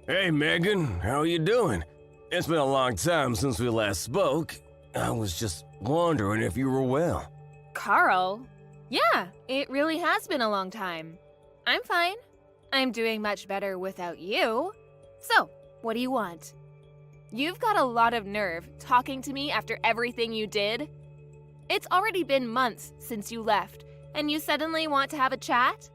Hey, Megan, how are you doing? It's been a long time since we last spoke. I was just wondering if you were well. Carl? Yeah, it really has been a long time. I'm fine. I'm doing much better without you. So, what do you want? You've got a lot of nerve talking to me after everything you did. It's already been months since you left, and you suddenly want to have a chat?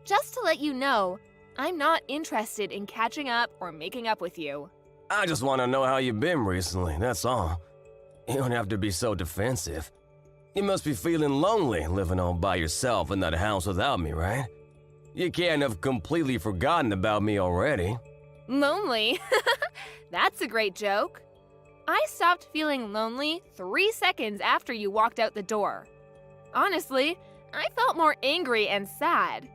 Just to let you know, I'm not interested in catching up or making up with you. I just want to know how you've been recently, that's all. You don't have to be so defensive. You must be feeling lonely living all by yourself in that house without me, right? You can't have completely forgotten about me already. Lonely? That's a great joke. I stopped feeling lonely 3 seconds after you walked out the door. Honestly, I felt more angry and sad.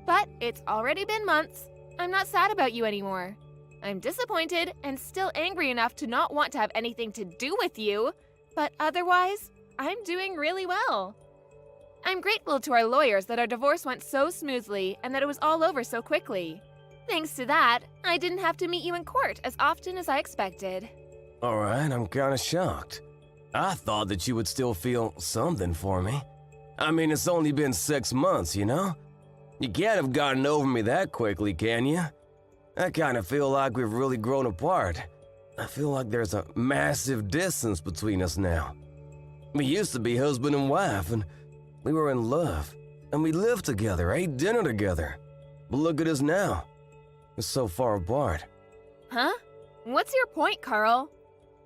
But it's already been months. I'm not sad about you anymore. I'm disappointed and still angry enough to not want to have anything to do with you, but otherwise, I'm doing really well. I'm grateful to our lawyers that our divorce went so smoothly and that it was all over so quickly. Thanks to that, I didn't have to meet you in court as often as I expected. Alright, I'm kinda shocked. I thought that you would still feel something for me. I mean, it's only been 6 months, you know? You can't have gotten over me that quickly, can you? I kinda feel like we've really grown apart. I feel like there's a massive distance between us now. We used to be husband and wife, and we were in love. And we lived together, ate dinner together. But look at us now. We're so far apart. Huh? What's your point, Carl?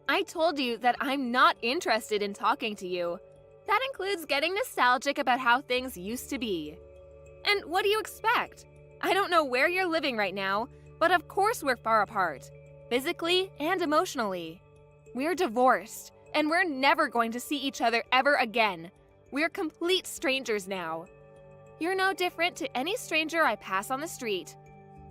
I told you that I'm not interested in talking to you. That includes getting nostalgic about how things used to be. And what do you expect? I don't know where you're living right now, but of course we're far apart, physically and emotionally. We're divorced, and we're never going to see each other ever again. We're complete strangers now. You're no different to any stranger I pass on the street.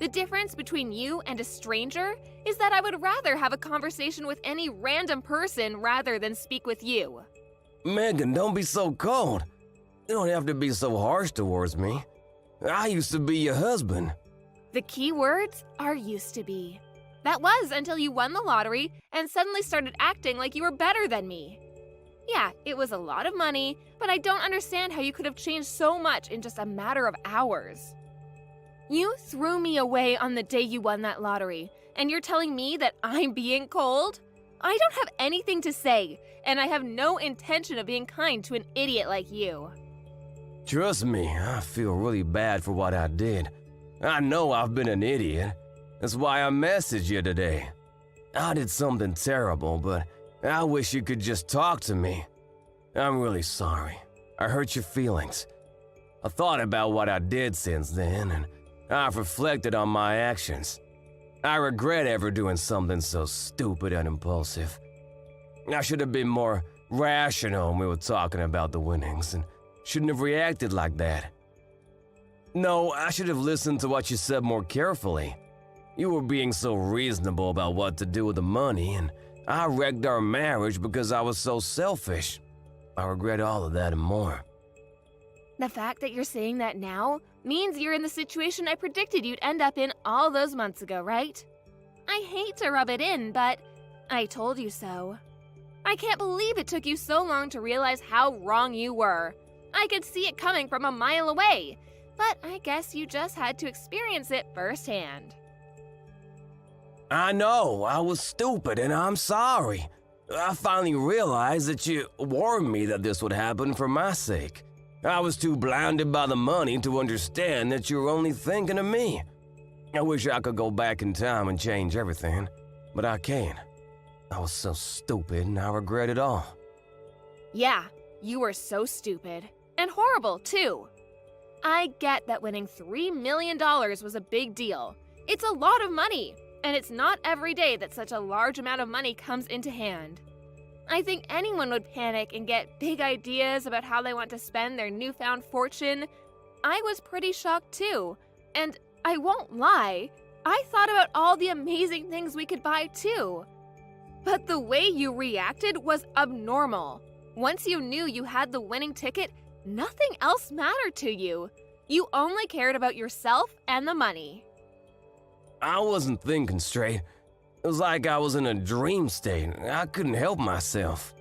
The difference between you and a stranger is that I would rather have a conversation with any random person rather than speak with you. Megan, don't be so cold. You don't have to be so harsh towards me. I used to be your husband. The key words are used to be. That was until you won the lottery and suddenly started acting like you were better than me. Yeah, it was a lot of money, but I don't understand how you could have changed so much in just a matter of hours. You threw me away on the day you won that lottery, and you're telling me that I'm being cold? I don't have anything to say, and I have no intention of being kind to an idiot like you. Trust me, I feel really bad for what I did. I know I've been an idiot. That's why I messaged you today. I did something terrible, but I wish you could just talk to me. I'm really sorry. I hurt your feelings. I thought about what I did since then, and I've reflected on my actions. I regret ever doing something so stupid and impulsive. I should have been more rational when we were talking about the winnings, and shouldn't have reacted like that. No, I should have listened to what you said more carefully. You were being so reasonable about what to do with the money, and I wrecked our marriage because I was so selfish. I regret all of that and more. The fact that you're saying that now means you're in the situation I predicted you'd end up in all those months ago, right? I hate to rub it in, but I told you so. I can't believe it took you so long to realize how wrong you were. I could see it coming from a mile away, but I guess you just had to experience it firsthand. I know, I was stupid and I'm sorry. I finally realized that you warned me that this would happen for my sake. I was too blinded by the money to understand that you were only thinking of me. I wish I could go back in time and change everything, but I can't. I was so stupid and I regret it all. Yeah, you were so stupid. And horrible, too. I get that winning $3 million was a big deal. It's a lot of money, and it's not every day that such a large amount of money comes into hand. I think anyone would panic and get big ideas about how they want to spend their newfound fortune. I was pretty shocked, too. And I won't lie, I thought about all the amazing things we could buy, too. But the way you reacted was abnormal. Once you knew you had the winning ticket, nothing else mattered to you. You only cared about yourself and the money. I wasn't thinking straight. It was like I was in a dream state. I couldn't help myself.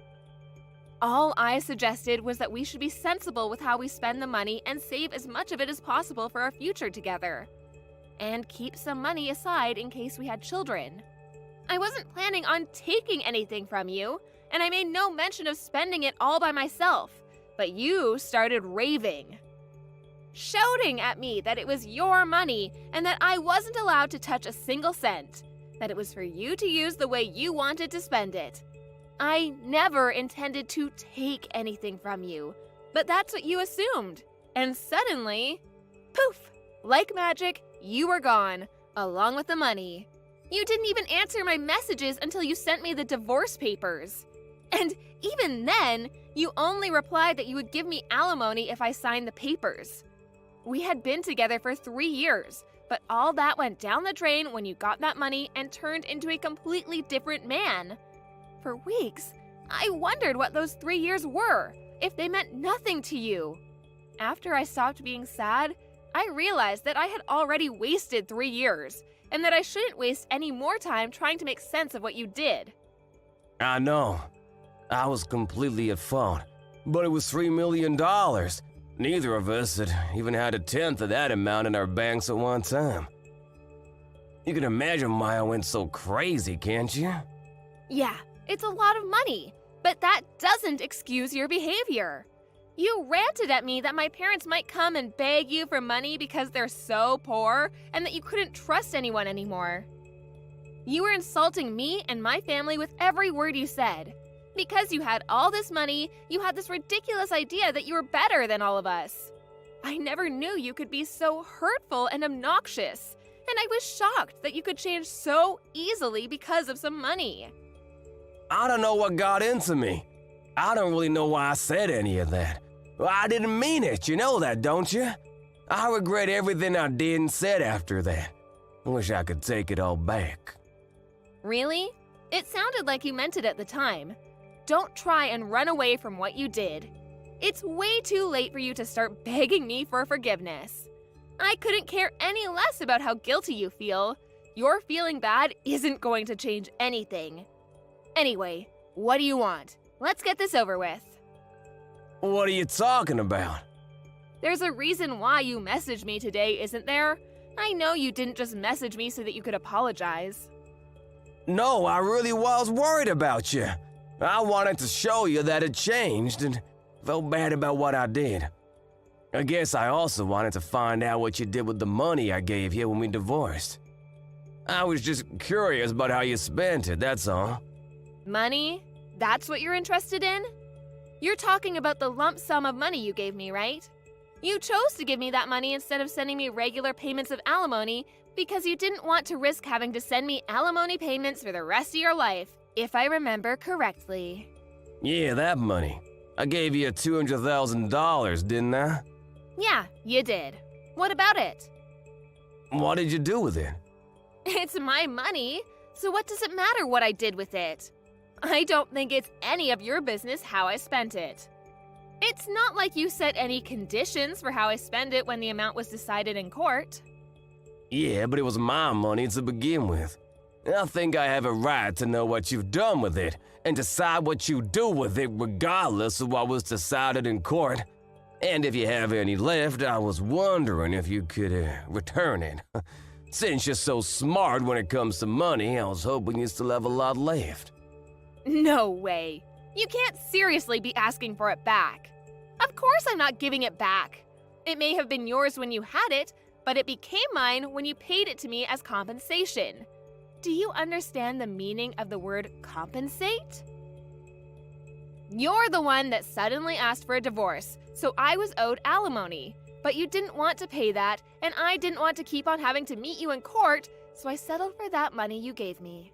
All I suggested was that we should be sensible with how we spend the money and save as much of it as possible for our future together. And keep some money aside in case we had children. I wasn't planning on taking anything from you, and I made no mention of spending it all by myself, but you started raving. Shouting at me that it was your money and that I wasn't allowed to touch a single cent, that it was for you to use the way you wanted to spend it. I never intended to take anything from you, but that's what you assumed. And suddenly, poof, like magic, you were gone, along with the money. You didn't even answer my messages until you sent me the divorce papers. And even then, you only replied that you would give me alimony if I signed the papers. We had been together for 3 years, but all that went down the drain when you got that money and turned into a completely different man. For weeks, I wondered what those 3 years were, if they meant nothing to you. After I stopped being sad, I realized that I had already wasted 3 years, and that I shouldn't waste any more time trying to make sense of what you did. I know. I was completely at fault. But it was $3 million. Neither of us had even had a tenth of that amount in our banks at one time. You can imagine why I went so crazy, can't you? Yeah, it's a lot of money, but that doesn't excuse your behavior. You ranted at me that my parents might come and beg you for money because they're so poor and that you couldn't trust anyone anymore. You were insulting me and my family with every word you said. Because you had all this money, you had this ridiculous idea that you were better than all of us. I never knew you could be so hurtful and obnoxious, and I was shocked that you could change so easily because of some money. I don't know what got into me. I don't really know why I said any of that. I didn't mean it, you know that, don't you? I regret everything I did and said after that. I wish I could take it all back. Really? It sounded like you meant it at the time. Don't try and run away from what you did. It's way too late for you to start begging me for forgiveness. I couldn't care any less about how guilty you feel. Your feeling bad isn't going to change anything. Anyway, what do you want? Let's get this over with. What are you talking about? There's a reason why you messaged me today, isn't there? I know you didn't just message me so that you could apologize. No, I really was worried about you. I wanted to show you that it changed and felt bad about what I did. I guess I also wanted to find out what you did with the money I gave you when we divorced. I was just curious about how you spent it, that's all. Money? That's what you're interested in? You're talking about the lump sum of money you gave me, right? You chose to give me that money instead of sending me regular payments of alimony because you didn't want to risk having to send me alimony payments for the rest of your life, if I remember correctly. Yeah, that money. I gave you $200,000, didn't I? Yeah, you did. What about it? What did you do with it? It's my money, so what does it matter what I did with it? I don't think it's any of your business how I spent it. It's not like you set any conditions for how I spend it when the amount was decided in court. Yeah, but it was my money to begin with. I think I have a right to know what you've done with it and decide what you do with it regardless of what was decided in court. And if you have any left, I was wondering if you could return it. Since you're so smart when it comes to money, I was hoping you still have a lot left. No way. You can't seriously be asking for it back. Of course I'm not giving it back. It may have been yours when you had it, but it became mine when you paid it to me as compensation. Do you understand the meaning of the word compensate? You're the one that suddenly asked for a divorce, so I was owed alimony. But you didn't want to pay that, and I didn't want to keep on having to meet you in court, so I settled for that money you gave me.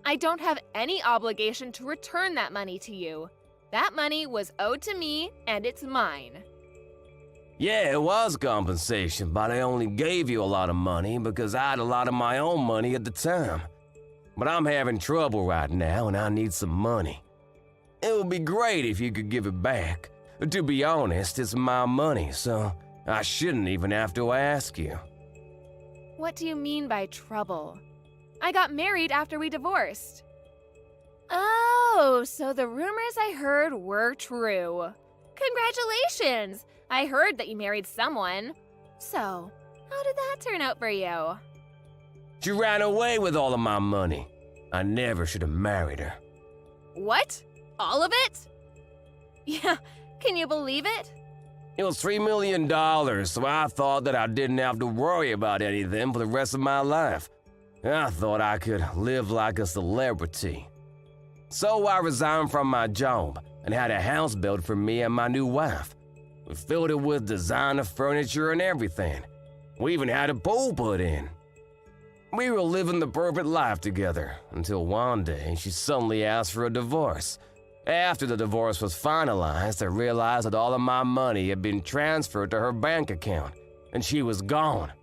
I don't have any obligation to return that money to you. That money was owed to me, and it's mine. Yeah, it was compensation, but I only gave you a lot of money because I had a lot of my own money at the time. But I'm having trouble right now, and I need some money. It would be great if you could give it back. To be honest, it's my money, so I shouldn't even have to ask you. What do you mean by trouble? I got married after we divorced. Oh, so the rumors I heard were true. Congratulations! I heard that you married someone. So, how did that turn out for you? She ran away with all of my money. I never should have married her. What? All of it? Yeah, can you believe it? It was $3 million, so I thought that I didn't have to worry about anything for the rest of my life. I thought I could live like a celebrity. So I resigned from my job and had a house built for me and my new wife. We filled it with designer furniture and everything. We even had a pool put in. We were living the perfect life together until one day she suddenly asked for a divorce. After the divorce was finalized, I realized that all of my money had been transferred to her bank account, and she was gone.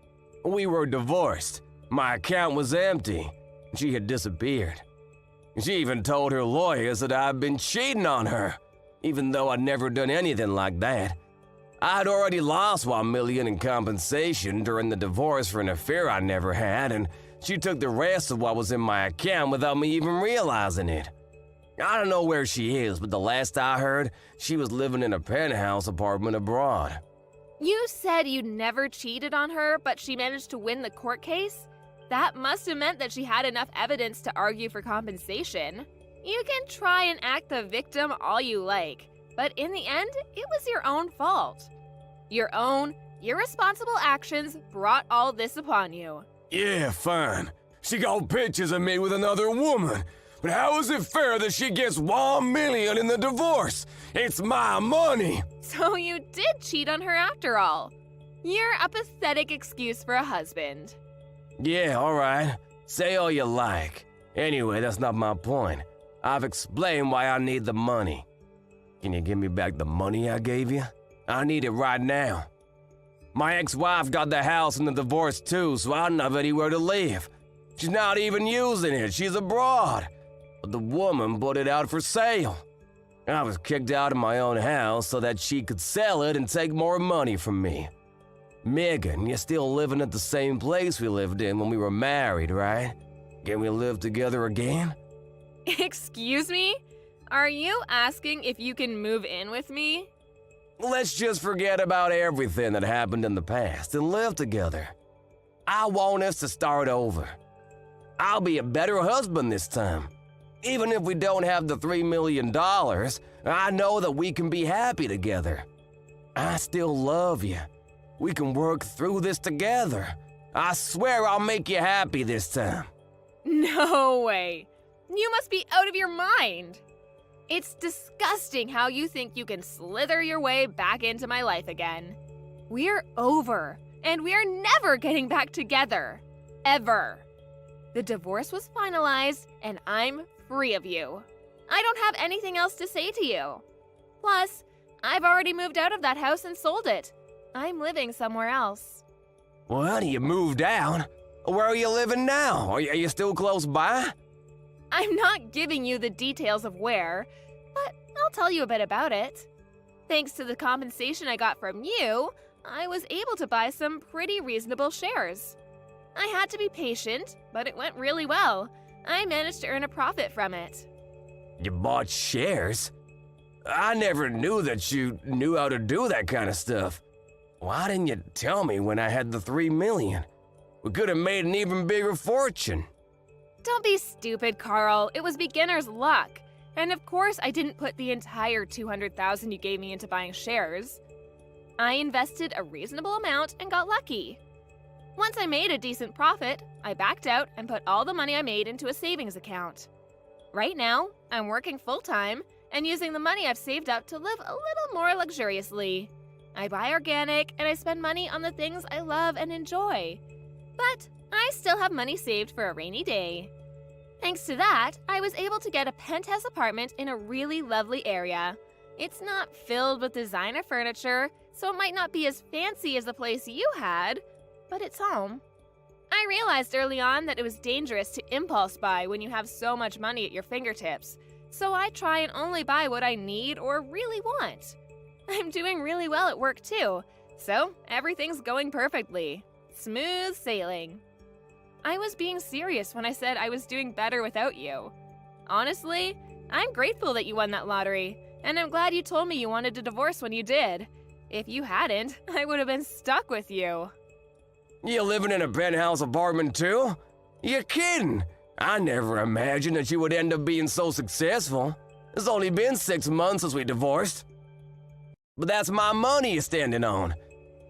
We were divorced. My account was empty. She had disappeared. She even told her lawyers that I'd been cheating on her, even though I'd never done anything like that. I'd already lost $1 million in compensation during the divorce for an affair I never had, and she took the rest of what was in my account without me even realizing it. I don't know where she is, but the last I heard, she was living in a penthouse apartment abroad. You said you'd never cheated on her, but she managed to win the court case? That must have meant that she had enough evidence to argue for compensation. You can try and act the victim all you like, but in the end, it was your own fault. Your own irresponsible actions brought all this upon you. Yeah, fine. She got pictures of me with another woman. But how is it fair that she gets $1 million in the divorce? It's my money! So you did cheat on her after all. You're a pathetic excuse for a husband. Yeah, alright. Say all you like. Anyway, that's not my point. I've explained why I need the money. Can you give me back the money I gave you? I need it right now. My ex-wife got the house in the divorce too, so I don't have anywhere to live. She's not even using it, she's abroad. But the woman put it out for sale. I was kicked out of my own house so that she could sell it and take more money from me. Megan, you're still living at the same place we lived in when we were married, right? Can we live together again? Excuse me? Are you asking if you can move in with me? Let's just forget about everything that happened in the past and live together. I want us to start over. I'll be a better husband this time. Even if we don't have the $3 million, I know that we can be happy together. I still love you. We can work through this together. I swear I'll make you happy this time. No way. You must be out of your mind. It's disgusting how you think you can slither your way back into my life again. We're over, and we are never getting back together. Ever. The divorce was finalized, and I'm free of you. I don't have anything else to say to you. Plus, I've already moved out of that house and sold it. I'm living somewhere else. What, you moved out? Where are you living now? Are you still close by? I'm not giving you the details of where, but I'll tell you a bit about it. Thanks to the compensation I got from you, I was able to buy some pretty reasonable shares. I had to be patient, but it went really well. I managed to earn a profit from it. You bought shares? I never knew that you knew how to do that kind of stuff. Why didn't you tell me when I had the $3 million? We could have made an even bigger fortune. Don't be stupid, Carl. It was beginner's luck. And of course, I didn't put the entire $200,000 you gave me into buying shares. I invested a reasonable amount and got lucky. Once I made a decent profit, I backed out and put all the money I made into a savings account. Right now, I'm working full-time and using the money I've saved up to live a little more luxuriously. I buy organic and I spend money on the things I love and enjoy. But I still have money saved for a rainy day. Thanks to that, I was able to get a penthouse apartment in a really lovely area. It's not filled with designer furniture, so it might not be as fancy as the place you had, but it's home. I realized early on that it was dangerous to impulse buy when you have so much money at your fingertips, so I try and only buy what I need or really want. I'm doing really well at work too, so everything's going perfectly. Smooth sailing. I was being serious when I said I was doing better without you. Honestly, I'm grateful that you won that lottery, and I'm glad you told me you wanted a divorce when you did. If you hadn't, I would have been stuck with you. You living in a penthouse apartment too? You're kidding. I never imagined that you would end up being so successful. It's only been 6 months since we divorced. But that's my money you're standing on.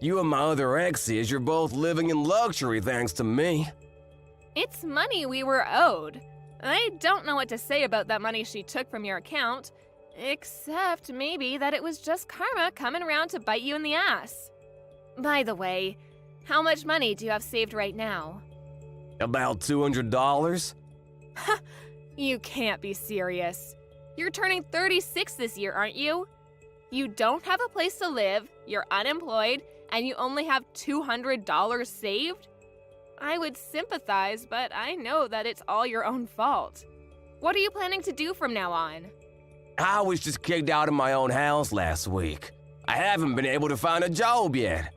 You and my other exes, you're both living in luxury thanks to me. It's money we were owed. I don't know what to say about that money she took from your account, except maybe that it was just karma coming around to bite you in the ass. By the way, how much money do you have saved right now? About $200? You can't be serious. You're turning 36 this year, aren't you? You don't have a place to live, you're unemployed, and you only have $200 saved? I would sympathize, but I know that it's all your own fault. What are you planning to do from now on? I was just kicked out of my own house last week. I haven't been able to find a job yet.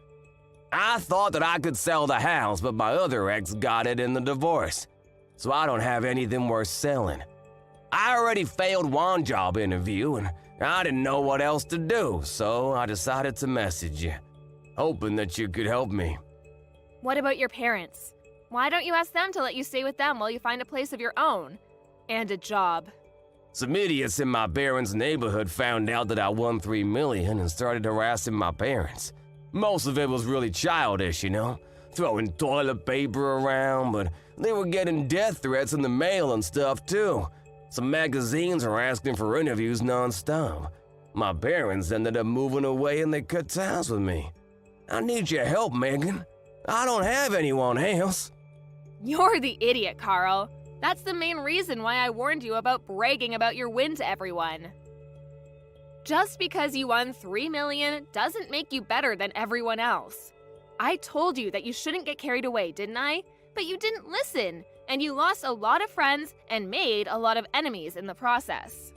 I thought that I could sell the house, but my other ex got it in the divorce, so I don't have anything worth selling. I already failed one job interview, and I didn't know what else to do, so I decided to message you, hoping that you could help me. What about your parents? Why don't you ask them to let you stay with them while you find a place of your own? And a job. Some idiots in my parents' neighborhood found out that I won $3 million and started harassing my parents. Most of it was really childish, you know, throwing toilet paper around, but they were getting death threats in the mail and stuff too. Some magazines are asking for interviews non-stop. My parents ended up moving away and they cut ties with me. I need your help, Megan. I don't have anyone else. You're the idiot, Carl. That's the main reason why I warned you about bragging about your win to everyone. Just because you won $3 million doesn't make you better than everyone else. I told you that you shouldn't get carried away, didn't I? But you didn't listen, and you lost a lot of friends and made a lot of enemies in the process.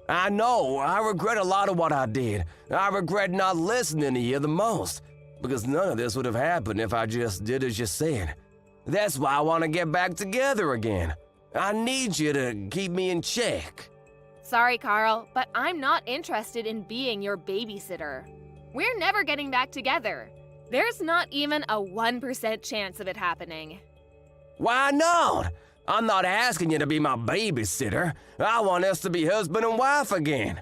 I know, I regret a lot of what I did. I regret not listening to you the most, because none of this would have happened if I just did as you said. That's why I want to get back together again. I need you to keep me in check. Sorry, Carl, but I'm not interested in being your babysitter. We're never getting back together. There's not even a 1% chance of it happening. Why not? I'm not asking you to be my babysitter. I want us to be husband and wife again.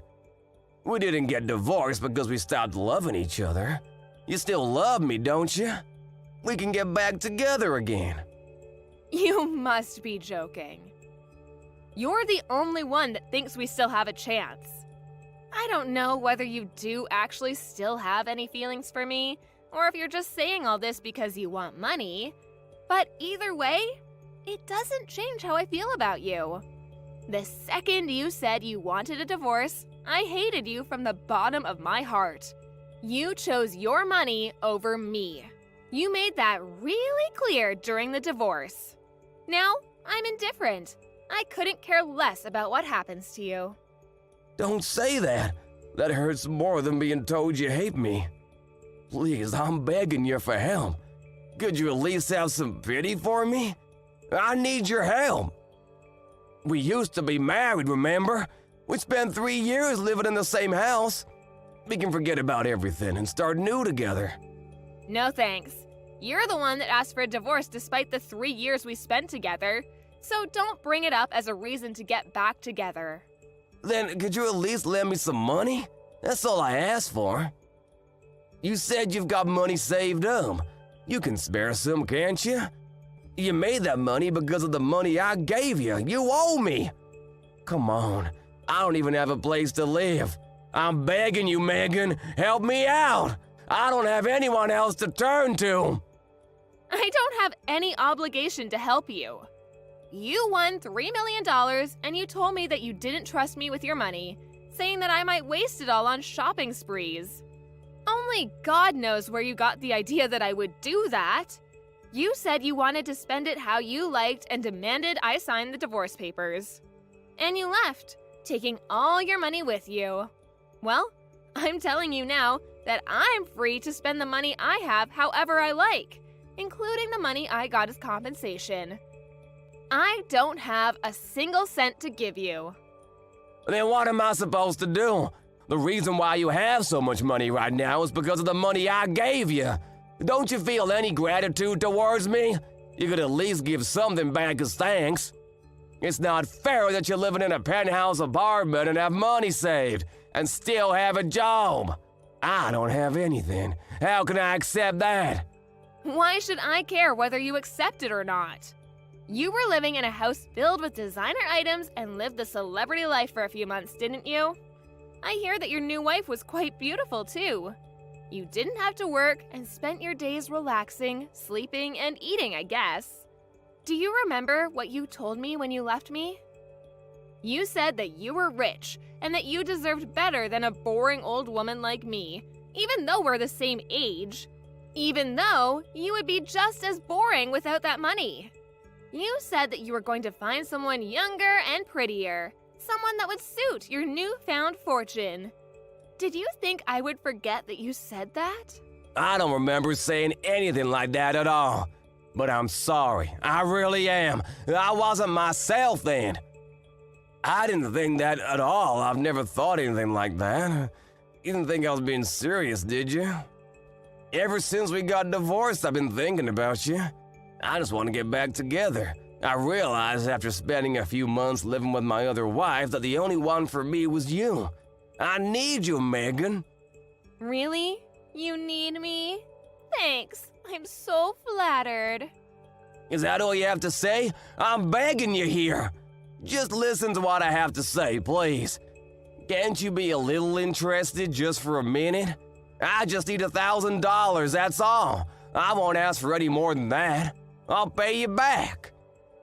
We didn't get divorced because we stopped loving each other. You still love me, don't you? We can get back together again. You must be joking. You're the only one that thinks we still have a chance. I don't know whether you do actually still have any feelings for me, or if you're just saying all this because you want money. But either way, it doesn't change how I feel about you. The second you said you wanted a divorce, I hated you from the bottom of my heart. You chose your money over me. You made that really clear during the divorce. Now, I'm indifferent. I couldn't care less about what happens to you. Don't say that. That hurts more than being told you hate me. Please, I'm begging you for help. Could you at least have some pity for me? I need your help. We used to be married, remember? We spent 3 years living in the same house. We can forget about everything and start new together. No thanks. You're the one that asked for a divorce despite the 3 years we spent together. So don't bring it up as a reason to get back together. Then could you at least lend me some money? That's all I asked for. You said you've got money saved up. You can spare some, can't you? You made that money because of the money I gave you. You owe me. Come on, I don't even have a place to live. I'm begging you, Megan, help me out. I don't have anyone else to turn to. I don't have any obligation to help you. You won $3 million and you told me that you didn't trust me with your money, saying that I might waste it all on shopping sprees. Only God knows where you got the idea that I would do that. You said you wanted to spend it how you liked and demanded I sign the divorce papers. And you left, taking all your money with you. Well, I'm telling you now that I'm free to spend the money I have however I like, including the money I got as compensation. I don't have a single cent to give you. Then what am I supposed to do? The reason why you have so much money right now is because of the money I gave you. Don't you feel any gratitude towards me? You could at least give something back as thanks. It's not fair that you're living in a penthouse apartment and have money saved and still have a job. I don't have anything. How can I accept that? Why should I care whether you accept it or not? You were living in a house filled with designer items and lived the celebrity life for a few months, didn't you? I hear that your new wife was quite beautiful, too. You didn't have to work and spent your days relaxing, sleeping, and eating, I guess. Do you remember what you told me when you left me? You said that you were rich and that you deserved better than a boring old woman like me, even though we're the same age. Even though you would be just as boring without that money. You said that you were going to find someone younger and prettier, someone that would suit your newfound fortune. Did you think I would forget that you said that? I don't remember saying anything like that at all. But I'm sorry, I really am. I wasn't myself then. I didn't think that at all. I've never thought anything like that. You didn't think I was being serious, did you? Ever since we got divorced, I've been thinking about you. I just want to get back together. I realized after spending a few months living with my other wife that the only one for me was you. I need you, Megan. Really? You need me? Thanks. I'm so flattered. Is that all you have to say? I'm begging you here. Just listen to what I have to say, please. Can't you be a little interested just for a minute? I just need $1,000, that's all. I won't ask for any more than that. I'll pay you back.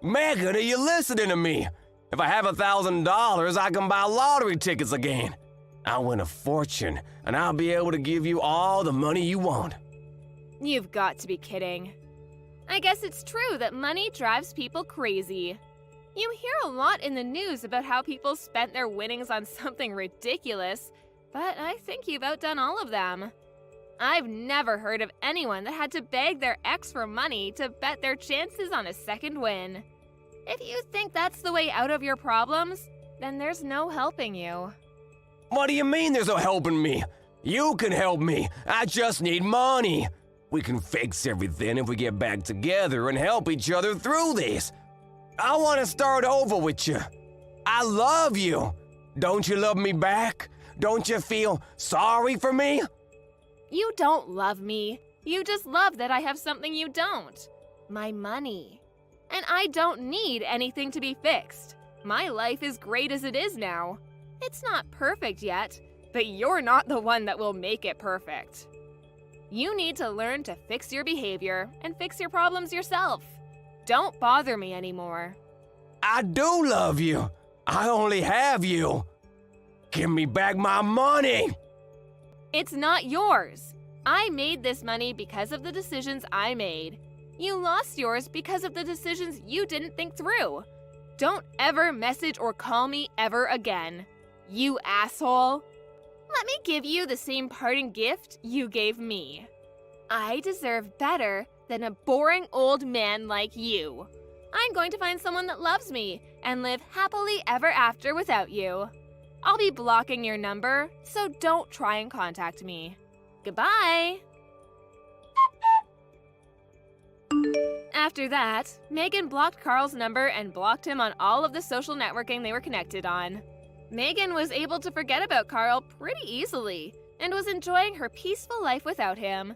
Megan, are you listening to me? If I have $1,000, I can buy lottery tickets again. I'll win a fortune, and I'll be able to give you all the money you want. You've got to be kidding. I guess it's true that money drives people crazy. You hear a lot in the news about how people spent their winnings on something ridiculous, but I think you've outdone all of them. I've never heard of anyone that had to beg their ex for money to bet their chances on a second win. If you think that's the way out of your problems, then there's no helping you. What do you mean there's no helping me? You can help me. I just need money. We can fix everything if we get back together and help each other through this. I want to start over with you. I love you. Don't you love me back? Don't you feel sorry for me? You don't love me. You just love that I have something you don't. My money. And I don't need anything to be fixed. My life is great as it is now. It's not perfect yet, but you're not the one that will make it perfect. You need to learn to fix your behavior and fix your problems yourself. Don't bother me anymore. I do love you. I only have you. Give me back my money. It's not yours. I made this money because of the decisions I made. You lost yours because of the decisions you didn't think through. Don't ever message or call me ever again. You asshole. Let me give you the same parting gift you gave me. I deserve better than a boring old man like you. I'm going to find someone that loves me and live happily ever after without you. I'll be blocking your number, so don't try and contact me. Goodbye. After that, Megan blocked Carl's number and blocked him on all of the social networking they were connected on. Megan was able to forget about Carl pretty easily and was enjoying her peaceful life without him.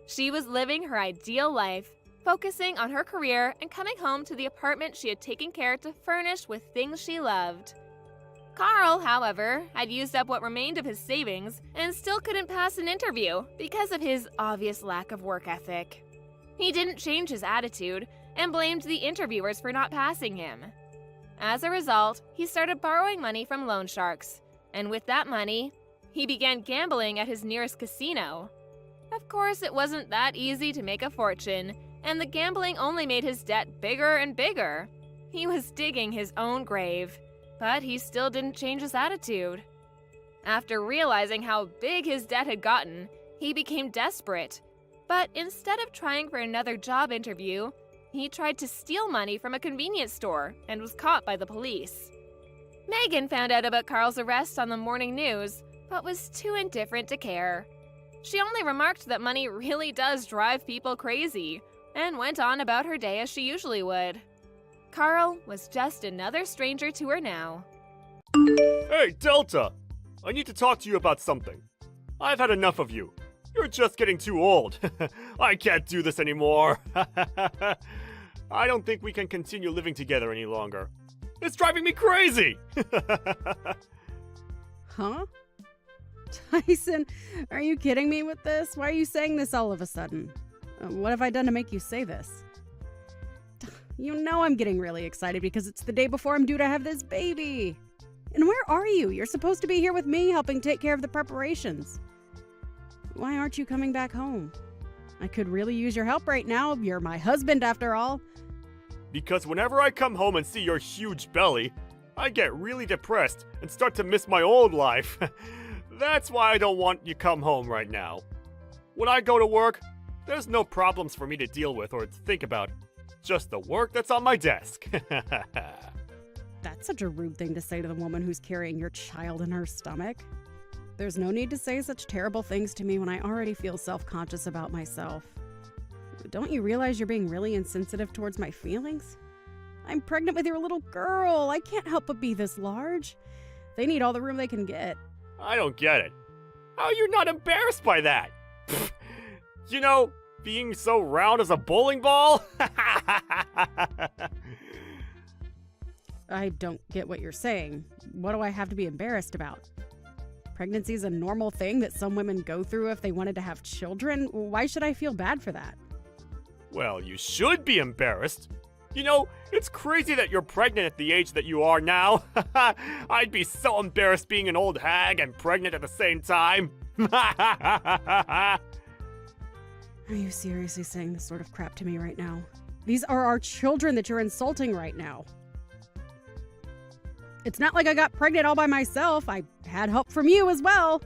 She was living her ideal life, focusing on her career and coming home to the apartment she had taken care to furnish with things she loved. Carl, however, had used up what remained of his savings and still couldn't pass an interview because of his obvious lack of work ethic. He didn't change his attitude and blamed the interviewers for not passing him. As a result, he started borrowing money from loan sharks, and with that money, he began gambling at his nearest casino. Of course, it wasn't that easy to make a fortune, and the gambling only made his debt bigger and bigger. He was digging his own grave, but he still didn't change his attitude. After realizing how big his debt had gotten, he became desperate. But instead of trying for another job interview, he tried to steal money from a convenience store and was caught by the police. Megan found out about Carl's arrest on the morning news, but was too indifferent to care. She only remarked that money really does drive people crazy, and went on about her day as she usually would. Carl was just another stranger to her now. Hey, Delta! I need to talk to you about something. I've had enough of you. You're just getting too old. I can't do this anymore. I don't think we can continue living together any longer. It's driving me crazy! Huh? Tyson, are you kidding me with this? Why are you saying this all of a sudden? What have I done to make you say this? You know I'm getting really excited because it's the day before I'm due to have this baby. And where are you? You're supposed to be here with me helping take care of the preparations. Why aren't you coming back home? I could really use your help right now. You're my husband after all. Because whenever I come home and see your huge belly, I get really depressed and start to miss my old life. That's why I don't want you come home right now. When I go to work, there's no problems for me to deal with or to think about. Just the work that's on my desk. That's such a rude thing to say to the woman who's carrying your child in her stomach. There's no need to say such terrible things to me when I already feel self-conscious about myself. Don't you realize you're being really insensitive towards my feelings? I'm pregnant with your little girl. I can't help but be this large. They need all the room they can get. I don't get it. How are you not embarrassed by that? You know, being so round as a bowling ball? I don't get what you're saying. What do I have to be embarrassed about? Pregnancy is a normal thing that some women go through if they wanted to have children. Why should I feel bad for that? Well, you should be embarrassed. You know, it's crazy that you're pregnant at the age that you are now. I'd be so embarrassed being an old hag and pregnant at the same time. Are you seriously saying this sort of crap to me right now? These are our children that you're insulting right now. It's not like I got pregnant all by myself. I had help from you as well.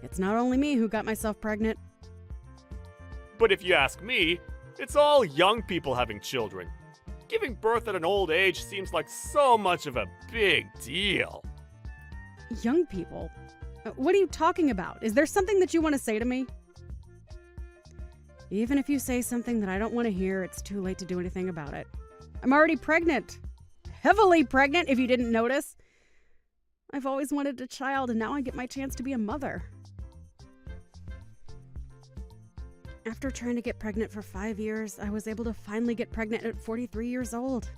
It's not only me who got myself pregnant. But if you ask me, it's all young people having children. Giving birth at an old age seems like so much of a big deal. Young people? What are you talking about? Is there something that you want to say to me? Even if you say something that I don't want to hear, it's too late to do anything about it. I'm already pregnant. Heavily pregnant, if you didn't notice. I've always wanted a child, and now I get my chance to be a mother. After trying to get pregnant for 5 years, I was able to finally get pregnant at 43 years old.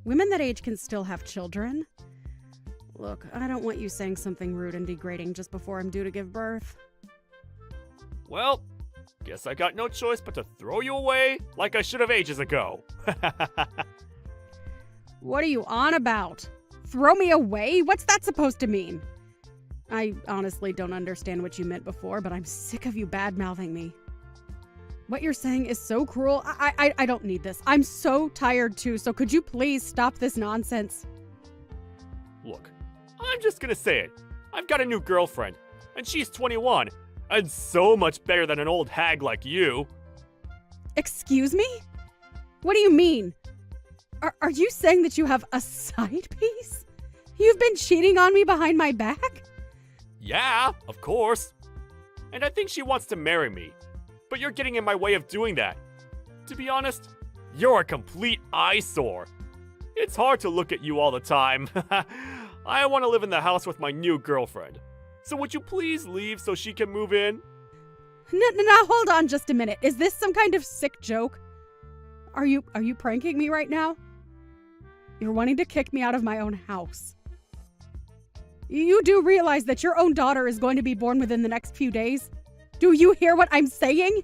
Women that age can still have children. Look, I don't want you saying something rude and degrading just before I'm due to give birth. Well, guess I got no choice but to throw you away like I should have ages ago. What are you on about? Throw me away? What's that supposed to mean? I honestly don't understand what you meant before, but I'm sick of you bad-mouthing me. What you're saying is so cruel. I don't need this. I'm so tired too, so could you please stop this nonsense? Look, I'm just gonna say it. I've got a new girlfriend, and she's 21, and so much better than an old hag like you. Excuse me? What do you mean? Are you saying that you have a side piece? You've been cheating on me behind my back? Yeah, of course. And I think she wants to marry me. But you're getting in my way of doing that. To be honest, you're a complete eyesore. It's hard to look at you all the time. I want to live in the house with my new girlfriend. So would you please leave so she can move in? No, hold on just a minute. Is this some kind of sick joke? Are you pranking me right now? You're wanting to kick me out of my own house. You do realize that your own daughter is going to be born within the next few days? Do you hear what I'm saying?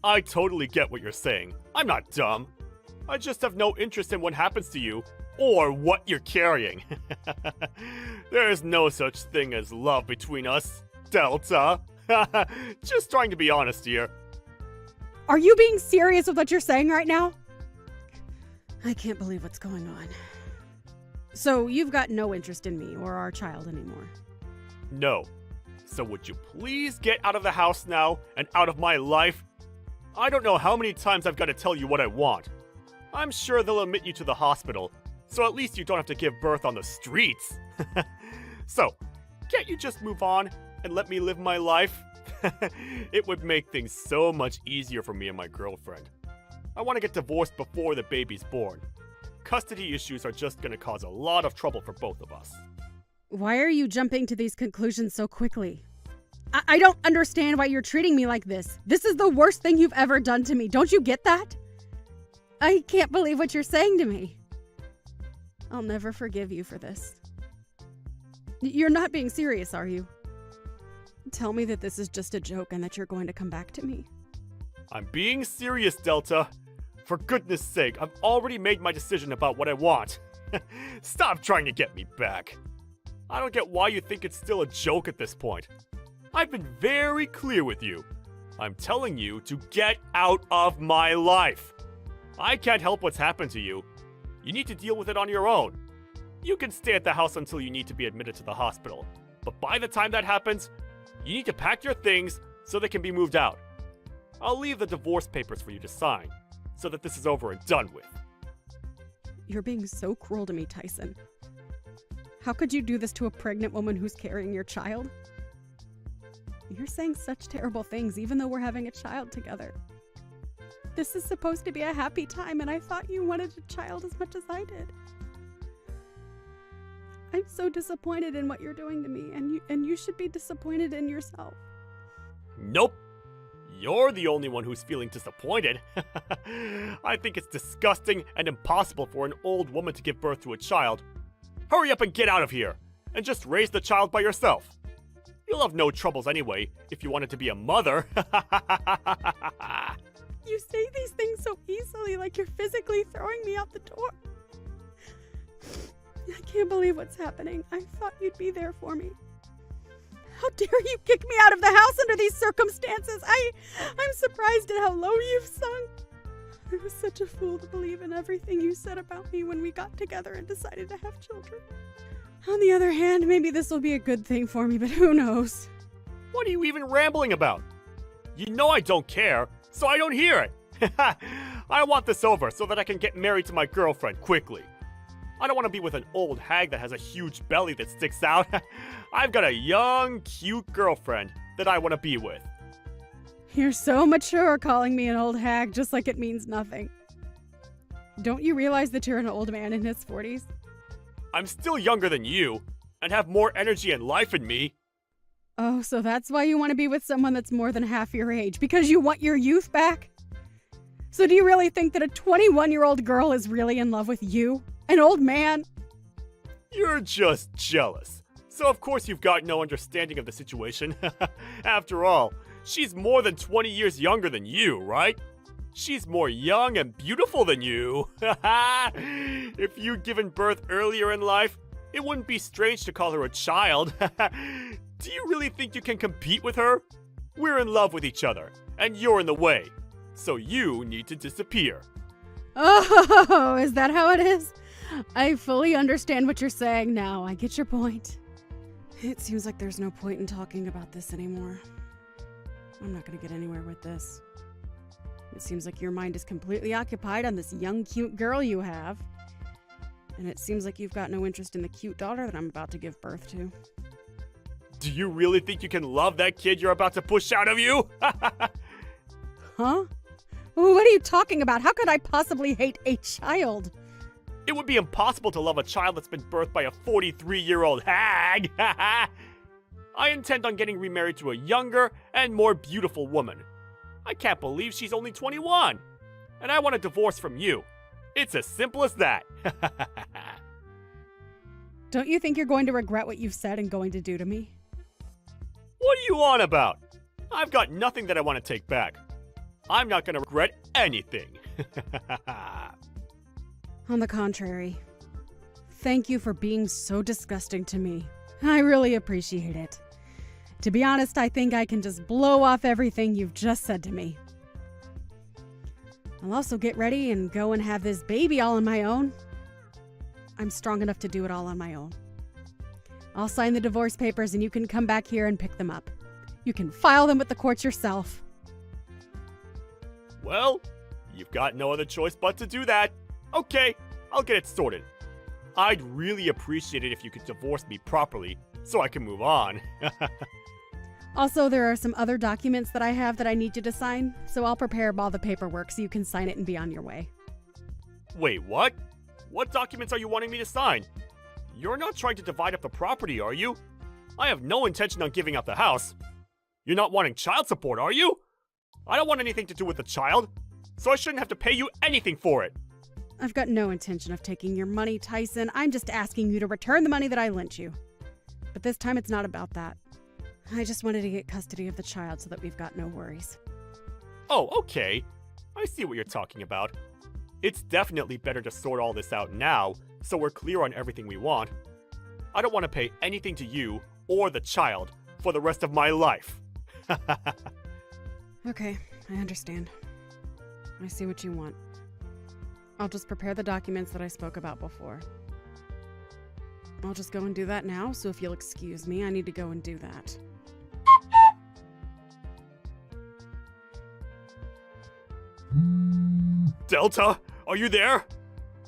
I totally get what you're saying. I'm not dumb. I just have no interest in what happens to you or what you're carrying. There is no such thing as love between us, Delta. Just trying to be honest here. Are you being serious with what you're saying right now? I can't believe what's going on. So you've got no interest in me or our child anymore? No. So would you please get out of the house now and out of my life? I don't know how many times I've got to tell you what I want. I'm sure they'll admit you to the hospital, so at least you don't have to give birth on the streets. So, can't you just move on and let me live my life? It would make things so much easier for me and my girlfriend. I want to get divorced before the baby's born. Custody issues are just going to cause a lot of trouble for both of us. Why are you jumping to these conclusions so quickly? I don't understand why you're treating me like this. This is the worst thing you've ever done to me. Don't you get that? I can't believe what you're saying to me. I'll never forgive you for this. You're not being serious, are you? Tell me that this is just a joke and that you're going to come back to me. I'm being serious, Delta. For goodness sake, I've already made my decision about what I want. Stop trying to get me back. I don't get why you think it's still a joke at this point. I've been very clear with you. I'm telling you to get out of my life. I can't help what's happened to you. You need to deal with it on your own. You can stay at the house until you need to be admitted to the hospital. But by the time that happens, you need to pack your things so they can be moved out. I'll leave the divorce papers for you to sign, so that this is over and done with. You're being so cruel to me, Tyson. How could you do this to a pregnant woman who's carrying your child? You're saying such terrible things, even though we're having a child together. This is supposed to be a happy time, and I thought you wanted a child as much as I did. I'm so disappointed in what you're doing to me, and you should be disappointed in yourself. Nope. You're the only one who's feeling disappointed. I think it's disgusting and impossible for an old woman to give birth to a child. Hurry up and get out of here, and just raise the child by yourself. You'll have no troubles anyway, if you wanted to be a mother. You say these things so easily, like you're physically throwing me out the door. I can't believe what's happening. I thought you'd be there for me. How dare you kick me out of the house under these circumstances? I'm surprised at how low you've sunk. I was such a fool to believe in everything you said about me when we got together and decided to have children. On the other hand, maybe this will be a good thing for me, but who knows? What are you even rambling about? You know I don't care, so I don't hear it. I want this over so that I can get married to my girlfriend quickly. I don't want to be with an old hag that has a huge belly that sticks out. I've got a young, cute girlfriend that I want to be with. You're so mature calling me an old hag just like it means nothing. Don't you realize that you're an old man in his 40s? I'm still younger than you, and have more energy and life in me. Oh, so that's why you want to be with someone that's more than half your age, because you want your youth back? So do you really think that a 21-year-old girl is really in love with you? An old man? You're just jealous. So of course you've got no understanding of the situation. After all, she's more than 20 years younger than you, right? She's more young and beautiful than you. If you'd given birth earlier in life, it wouldn't be strange to call her a child. Do you really think you can compete with her? We're in love with each other, and you're in the way. So you need to disappear. Oh, is that how it is? I fully understand what you're saying now. I get your point. It seems like there's no point in talking about this anymore. I'm not going to get anywhere with this. It seems like your mind is completely occupied on this young, cute girl you have. And it seems like you've got no interest in the cute daughter that I'm about to give birth to. Do you really think you can love that kid you're about to push out of you? Huh? What are you talking about? How could I possibly hate a child? It would be impossible to love a child that's been birthed by a 43-year-old hag. I intend on getting remarried to a younger and more beautiful woman. I can't believe she's only 21. And I want a divorce from you. It's as simple as that. Don't you think you're going to regret what you've said and going to do to me? What are you on about? I've got nothing that I want to take back. I'm not going to regret anything. On the contrary, thank you for being so disgusting to me. I really appreciate it. To be honest, I think I can just blow off everything you've just said to me. I'll also get ready and go and have this baby all on my own. I'm strong enough to do it all on my own. I'll sign the divorce papers and you can come back here and pick them up. You can file them with the courts yourself. Well, you've got no other choice but to do that. Okay, I'll get it sorted. I'd really appreciate it if you could divorce me properly so I can move on. Also, there are some other documents that I have that I need you to sign, so I'll prepare all the paperwork so you can sign it and be on your way. Wait, what? What documents are you wanting me to sign? You're not trying to divide up the property, are you? I have no intention on giving up the house. You're not wanting child support, are you? I don't want anything to do with the child, so I shouldn't have to pay you anything for it. I've got no intention of taking your money, Tyson. I'm just asking you to return the money that I lent you. But this time it's not about that. I just wanted to get custody of the child so that we've got no worries. Oh, okay. I see what you're talking about. It's definitely better to sort all this out now, so we're clear on everything we want. I don't want to pay anything to you or the child for the rest of my life. Okay, I understand. I see what you want. I'll just prepare the documents that I spoke about before. I'll just go and do that now, so if you'll excuse me, I need to go and do that. Delta, are you there?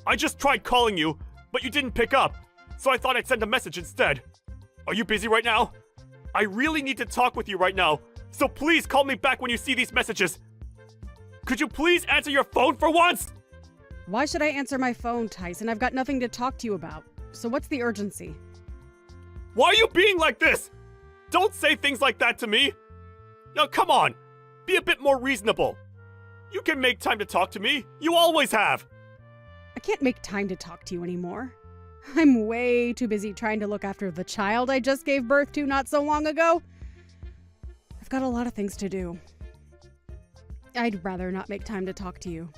I just tried calling you, but you didn't pick up, so I thought I'd send a message instead. Are you busy right now? I really need to talk with you right now, so please call me back when you see these messages. Could you please answer your phone for once? Why should I answer my phone, Tyson? I've got nothing to talk to you about. So what's the urgency? Why are you being like this? Don't say things like that to me. Now, come on. Be a bit more reasonable. You can make time to talk to me. You always have. I can't make time to talk to you anymore. I'm way too busy trying to look after the child I just gave birth to not so long ago. I've got a lot of things to do. I'd rather not make time to talk to you.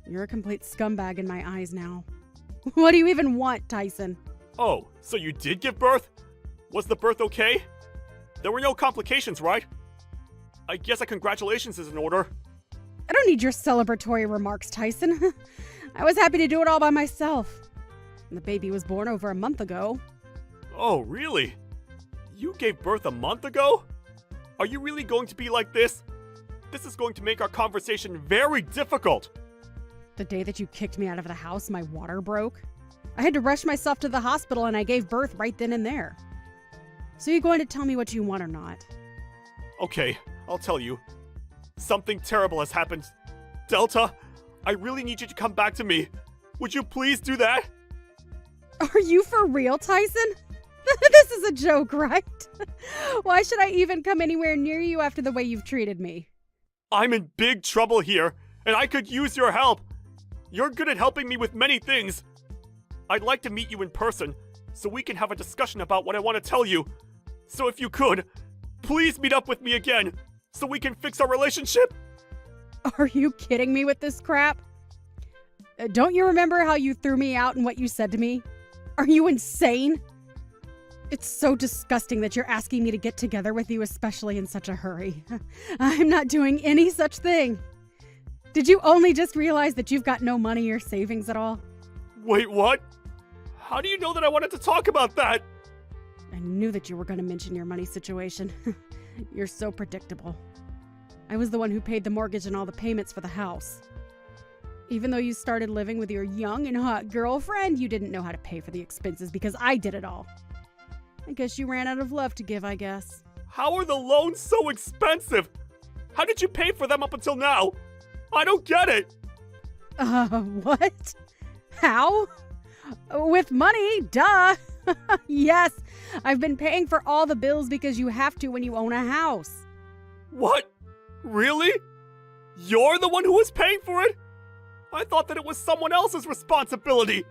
You're a complete scumbag in my eyes now. What do you even want, Tyson? Oh, so you did give birth? Was the birth okay? There were no complications, right? I guess a congratulations is in order. I don't need your celebratory remarks, Tyson. I was happy to do it all by myself. And the baby was born over a month ago. Oh, really? You gave birth a month ago? Are you really going to be like this? This is going to make our conversation very difficult. The day that you kicked me out of the house, my water broke. I had to rush myself to the hospital and I gave birth right then and there. So you're going to tell me what you want or not? Okay, I'll tell you. Something terrible has happened. Delta, I really need you to come back to me. Would you please do that? Are you for real, Tyson? This is a joke, right? Why should I even come anywhere near you after the way you've treated me? I'm in big trouble here, and I could use your help. You're good at helping me with many things. I'd like to meet you in person, so we can have a discussion about what I want to tell you. So if you could, please meet up with me again, so we can fix our relationship. Are you kidding me with this crap? Don't you remember how you threw me out and what you said to me? Are you insane? It's so disgusting that you're asking me to get together with you, especially in such a hurry. I'm not doing any such thing. Did you only just realize that you've got no money or savings at all? Wait, what? How do you know that I wanted to talk about that? I knew that you were going to mention your money situation. You're so predictable. I was the one who paid the mortgage and all the payments for the house. Even though you started living with your young and hot girlfriend, you didn't know how to pay for the expenses because I did it all. I guess you ran out of love to give, I guess. How are the loans so expensive? How did you pay for them up until now? I don't get it. What? How? With money, duh. Yes, I've been paying for all the bills because you have to when you own a house. What? Really? You're the one who was paying for it? I thought that it was someone else's responsibility.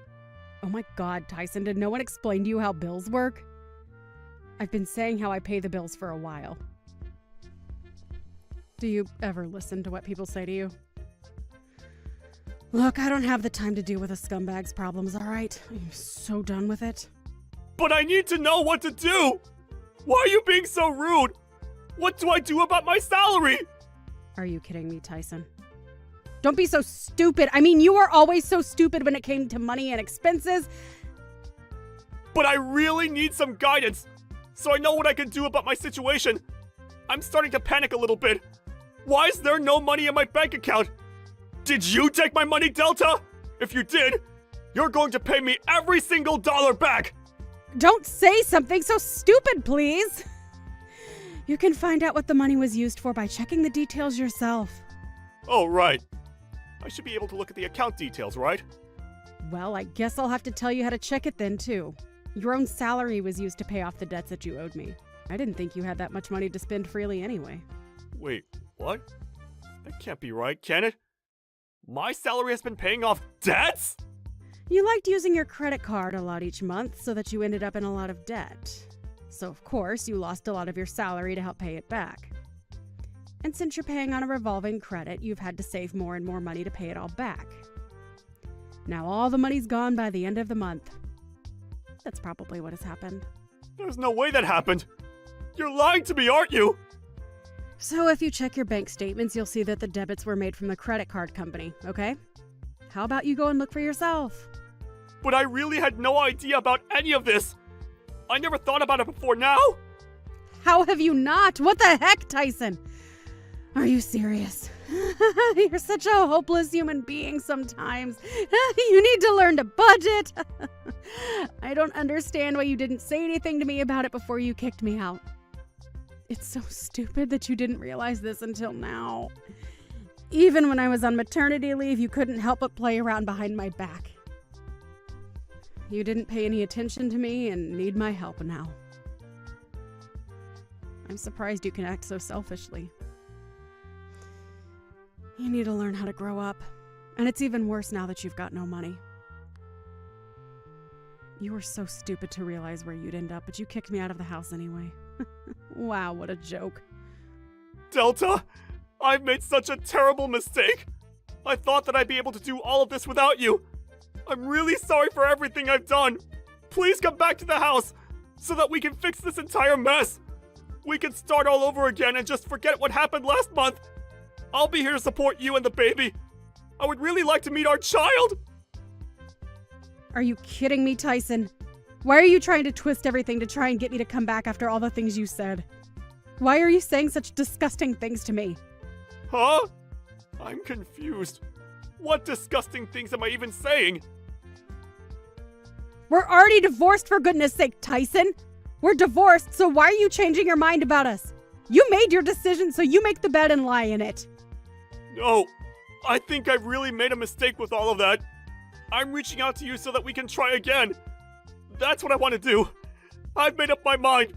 Oh my God, Tyson, did no one explain to you how bills work? I've been saying how I pay the bills for a while. Do you ever listen to what people say to you? Look, I don't have the time to deal with a scumbag's problems, all right? I'm so done with it. But I need to know what to do. Why are you being so rude? What do I do about my salary? Are you kidding me, Tyson? Don't be so stupid. I mean, you were always so stupid when it came to money and expenses. But I really need some guidance, so I know what I can do about my situation. I'm starting to panic a little bit. Why is there no money in my bank account? Did you take my money, Delta? If you did, you're going to pay me every single dollar back. Don't say something so stupid, please. You can find out what the money was used for by checking the details yourself. Oh, right. I should be able to look at the account details, right? Well, I guess I'll have to tell you how to check it then, too. Your own salary was used to pay off the debts that you owed me. I didn't think you had that much money to spend freely anyway. Wait, what? That can't be right, can it? My salary has been paying off debts? You liked using your credit card a lot each month so that you ended up in a lot of debt. So, of course, you lost a lot of your salary to help pay it back. And since you're paying on a revolving credit, you've had to save more and more money to pay it all back. Now all the money's gone by the end of the month. That's probably what has happened. There's no way that happened. You're lying to me, aren't you? So if you check your bank statements, you'll see that the debits were made from the credit card company, okay? How about you go and look for yourself? But I really had no idea about any of this. I never thought about it before now. How have you not? What the heck, Tyson? Are you serious? You're such a hopeless human being sometimes. You need to learn to budget. I don't understand why you didn't say anything to me about it before you kicked me out. It's so stupid that you didn't realize this until now. Even when I was on maternity leave, you couldn't help but play around behind my back. You didn't pay any attention to me and need my help now. I'm surprised you can act so selfishly. You need to learn how to grow up. And it's even worse now that you've got no money. You were so stupid to realize where you'd end up, but you kicked me out of the house anyway. Wow, what a joke. Delta, I've made such a terrible mistake. I thought that I'd be able to do all of this without you. I'm really sorry for everything I've done. Please come back to the house so that we can fix this entire mess. We can start all over again and just forget what happened last month. I'll be here to support you and the baby. I would really like to meet our child. Are you kidding me, Tyson? Why are you trying to twist everything to try and get me to come back after all the things you said? Why are you saying such disgusting things to me? Huh? I'm confused. What disgusting things am I even saying? We're already divorced, for goodness sake, Tyson. We're divorced, so why are you changing your mind about us? You made your decision, so you make the bed and lie in it. No, I think I've really made a mistake with all of that. I'm reaching out to you so that we can try again. That's what I want to do. I've made up my mind.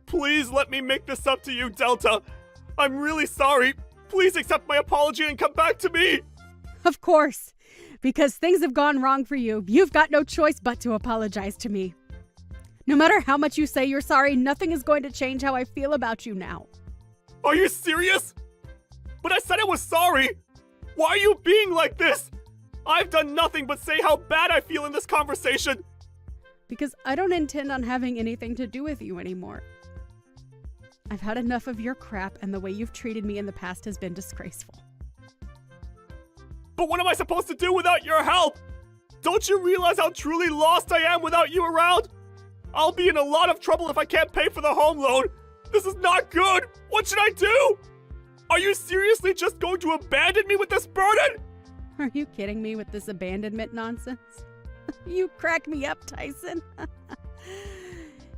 Please let me make this up to you, Delta. I'm really sorry. Please accept my apology and come back to me. Of course. Because things have gone wrong for you. You've got no choice but to apologize to me. No matter how much you say you're sorry, nothing is going to change how I feel about you now. Are you serious? But I said I was sorry. Why are you being like this? I've done nothing but say how bad I feel in this conversation. Because I don't intend on having anything to do with you anymore. I've had enough of your crap, and the way you've treated me in the past has been disgraceful. But what am I supposed to do without your help? Don't you realize how truly lost I am without you around? I'll be in a lot of trouble if I can't pay for the home loan. This is not good. What should I do? Are you seriously just going to abandon me with this burden? Are you kidding me with this abandonment nonsense? You crack me up, Tyson.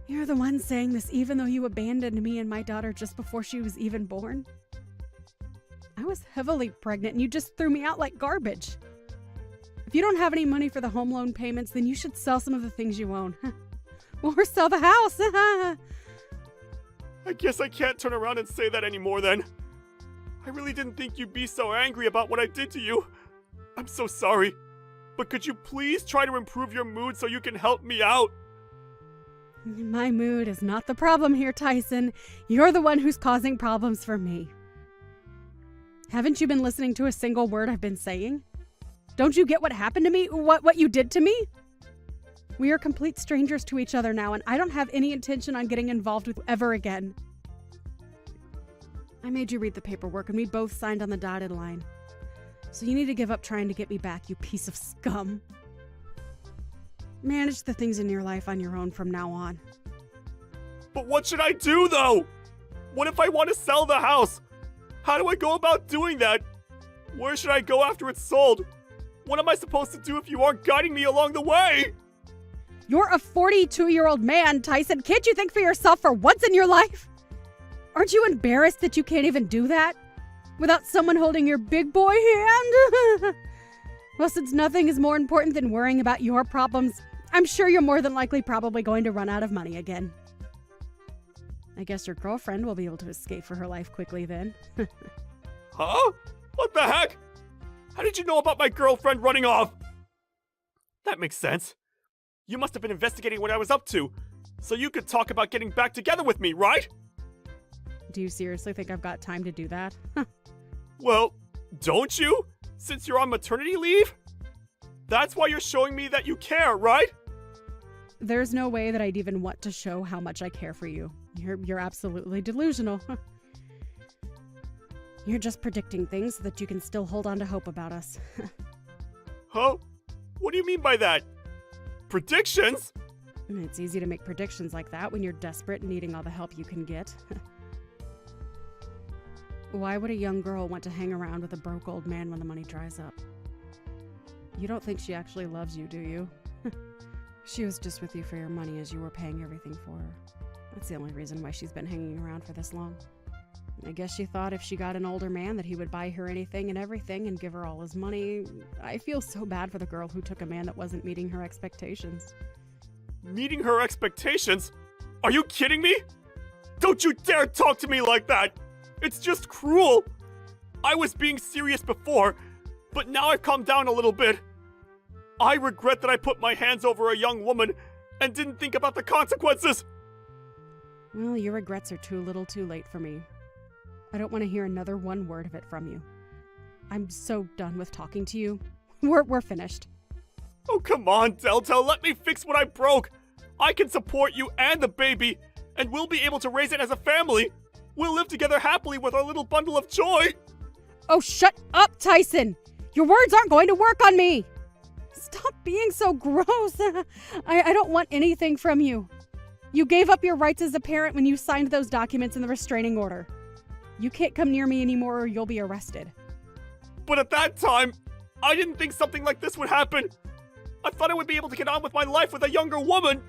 You're the one saying this even though you abandoned me and my daughter just before she was even born. I was heavily pregnant and you just threw me out like garbage. If you don't have any money for the home loan payments, then you should sell some of the things you own. Or sell the house. I guess I can't turn around and say that anymore then. I really didn't think you'd be so angry about what I did to you. I'm so sorry. But could you please try to improve your mood so you can help me out? My mood is not the problem here, Tyson. You're the one who's causing problems for me. Haven't you been listening to a single word I've been saying? Don't you get what happened to me? What you did to me? We are complete strangers to each other now, and I don't have any intention on getting involved with you ever again. I made you read the paperwork, and we both signed on the dotted line. So you need to give up trying to get me back, you piece of scum. Manage the things in your life on your own from now on. But what should I do, though? What if I want to sell the house? How do I go about doing that? Where should I go after it's sold? What am I supposed to do if you aren't guiding me along the way? You're a 42-year-old man, Tyson. Can't you think for yourself for once in your life? Aren't you embarrassed that you can't even do that? Without someone holding your big boy hand? Well, since nothing is more important than worrying about your problems, I'm sure you're more than likely probably going to run out of money again. I guess your girlfriend will be able to escape for her life quickly then. Huh? What the heck? How did you know about my girlfriend running off? That makes sense. You must have been investigating what I was up to, so you could talk about getting back together with me, right? Do you seriously think I've got time to do that? Well, don't you? Since you're on maternity leave? That's why you're showing me that you care, right? There's no way that I'd even want to show how much I care for you. You're absolutely delusional. You're just predicting things so that you can still hold on to hope about us. Huh? What do you mean by that? Predictions? It's easy to make predictions like that when you're desperate and needing all the help you can get. Why would a young girl want to hang around with a broke old man when the money dries up? You don't think she actually loves you, do you? She was just with you for your money as you were paying everything for her. That's the only reason why she's been hanging around for this long. I guess she thought if she got an older man that he would buy her anything and everything and give her all his money. I feel so bad for the girl who took a man that wasn't meeting her expectations. Meeting her expectations? Are you kidding me? Don't you dare talk to me like that! It's just cruel! I was being serious before, but now I've calmed down a little bit. I regret that I put my hands over a young woman and didn't think about the consequences! Well, your regrets are too little too late for me. I don't want to hear another one word of it from you. I'm so done with talking to you. We're finished. Oh, come on, Delta, let me fix what I broke! I can support you and the baby, and we'll be able to raise it as a family! We'll live together happily with our little bundle of joy! Oh, shut up, Tyson! Your words aren't going to work on me! Stop being so gross! I don't want anything from you. You gave up your rights as a parent when you signed those documents in the restraining order. You can't come near me anymore or you'll be arrested. But at that time, I didn't think something like this would happen. I thought I would be able to get on with my life with a younger woman.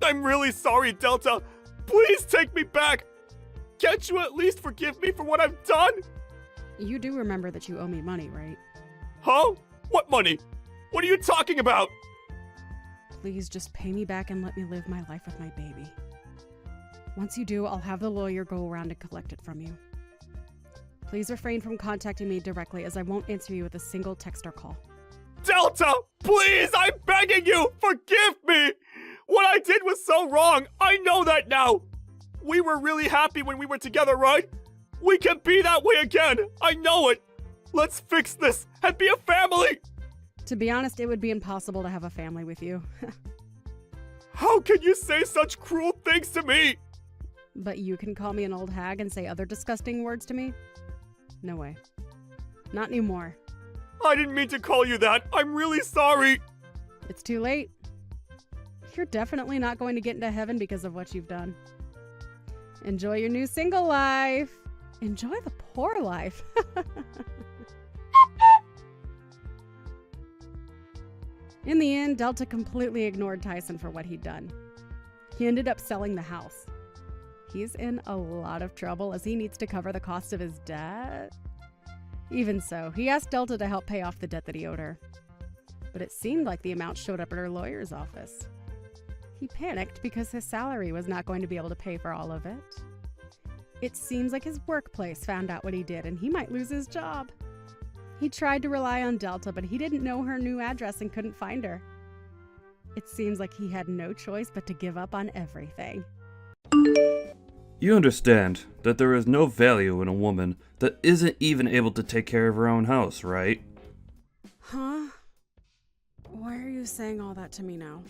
I'm really sorry, Delta. Please take me back. Can't you at least forgive me for what I've done? You do remember that you owe me money, right? Huh? What money? What are you talking about? Please just pay me back and let me live my life with my baby. Once you do, I'll have the lawyer go around and collect it from you. Please refrain from contacting me directly as I won't answer you with a single text or call. Delta! Please, I'm begging you! Forgive me! What I did was so wrong! I know that now! We were really happy when we were together, right? We can be that way again! I know it! Let's fix this and be a family! To be honest, it would be impossible to have a family with you. How can you say such cruel things to me? But you can call me an old hag and say other disgusting words to me? No way. Not anymore. I didn't mean to call you that. I'm really sorry. It's too late. You're definitely not going to get into heaven because of what you've done. Enjoy your new single life. Enjoy the poor life. In the end, Delta completely ignored Tyson for what he'd done. He ended up selling the house. He's in a lot of trouble as he needs to cover the cost of his debt. Even so, he asked Delta to help pay off the debt that he owed her. But it seemed like the amount showed up at her lawyer's office. He panicked because his salary was not going to be able to pay for all of it. It seems like his workplace found out what he did and he might lose his job. He tried to rely on Delta, but he didn't know her new address and couldn't find her. It seems like he had no choice but to give up on everything. You understand that there is no value in a woman that isn't even able to take care of her own house, right? Huh? Why are you saying all that to me now?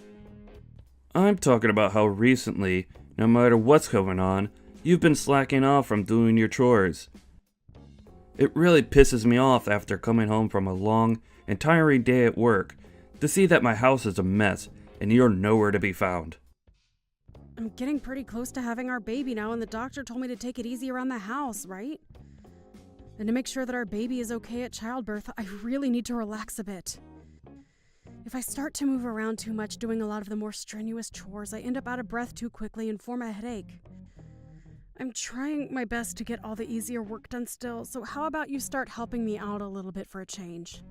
I'm talking about how recently, no matter what's going on, you've been slacking off from doing your chores. It really pisses me off after coming home from a long and tiring day at work to see that my house is a mess and you're nowhere to be found. I'm getting pretty close to having our baby now, and the doctor told me to take it easy around the house, right? And to make sure that our baby is okay at childbirth, I really need to relax a bit. If I start to move around too much, doing a lot of the more strenuous chores, I end up out of breath too quickly and form a headache. I'm trying my best to get all the easier work done still, so how about you start helping me out a little bit for a change?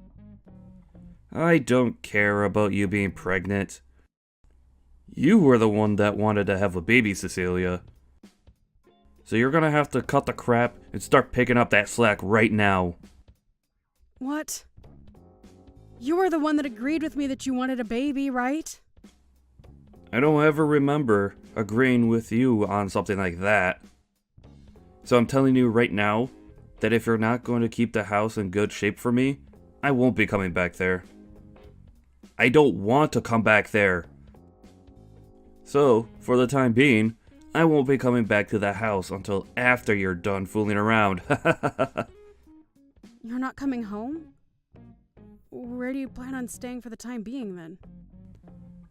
I don't care about you being pregnant. You were the one that wanted to have a baby, Cecilia. So you're gonna have to cut the crap and start picking up that slack right now. What? You were the one that agreed with me that you wanted a baby, right? I don't ever remember agreeing with you on something like that. So I'm telling you right now that if you're not going to keep the house in good shape for me, I won't be coming back there. I don't want to come back there. So, for the time being, I won't be coming back to the house until after you're done fooling around. You're not coming home? Where do you plan on staying for the time being, then?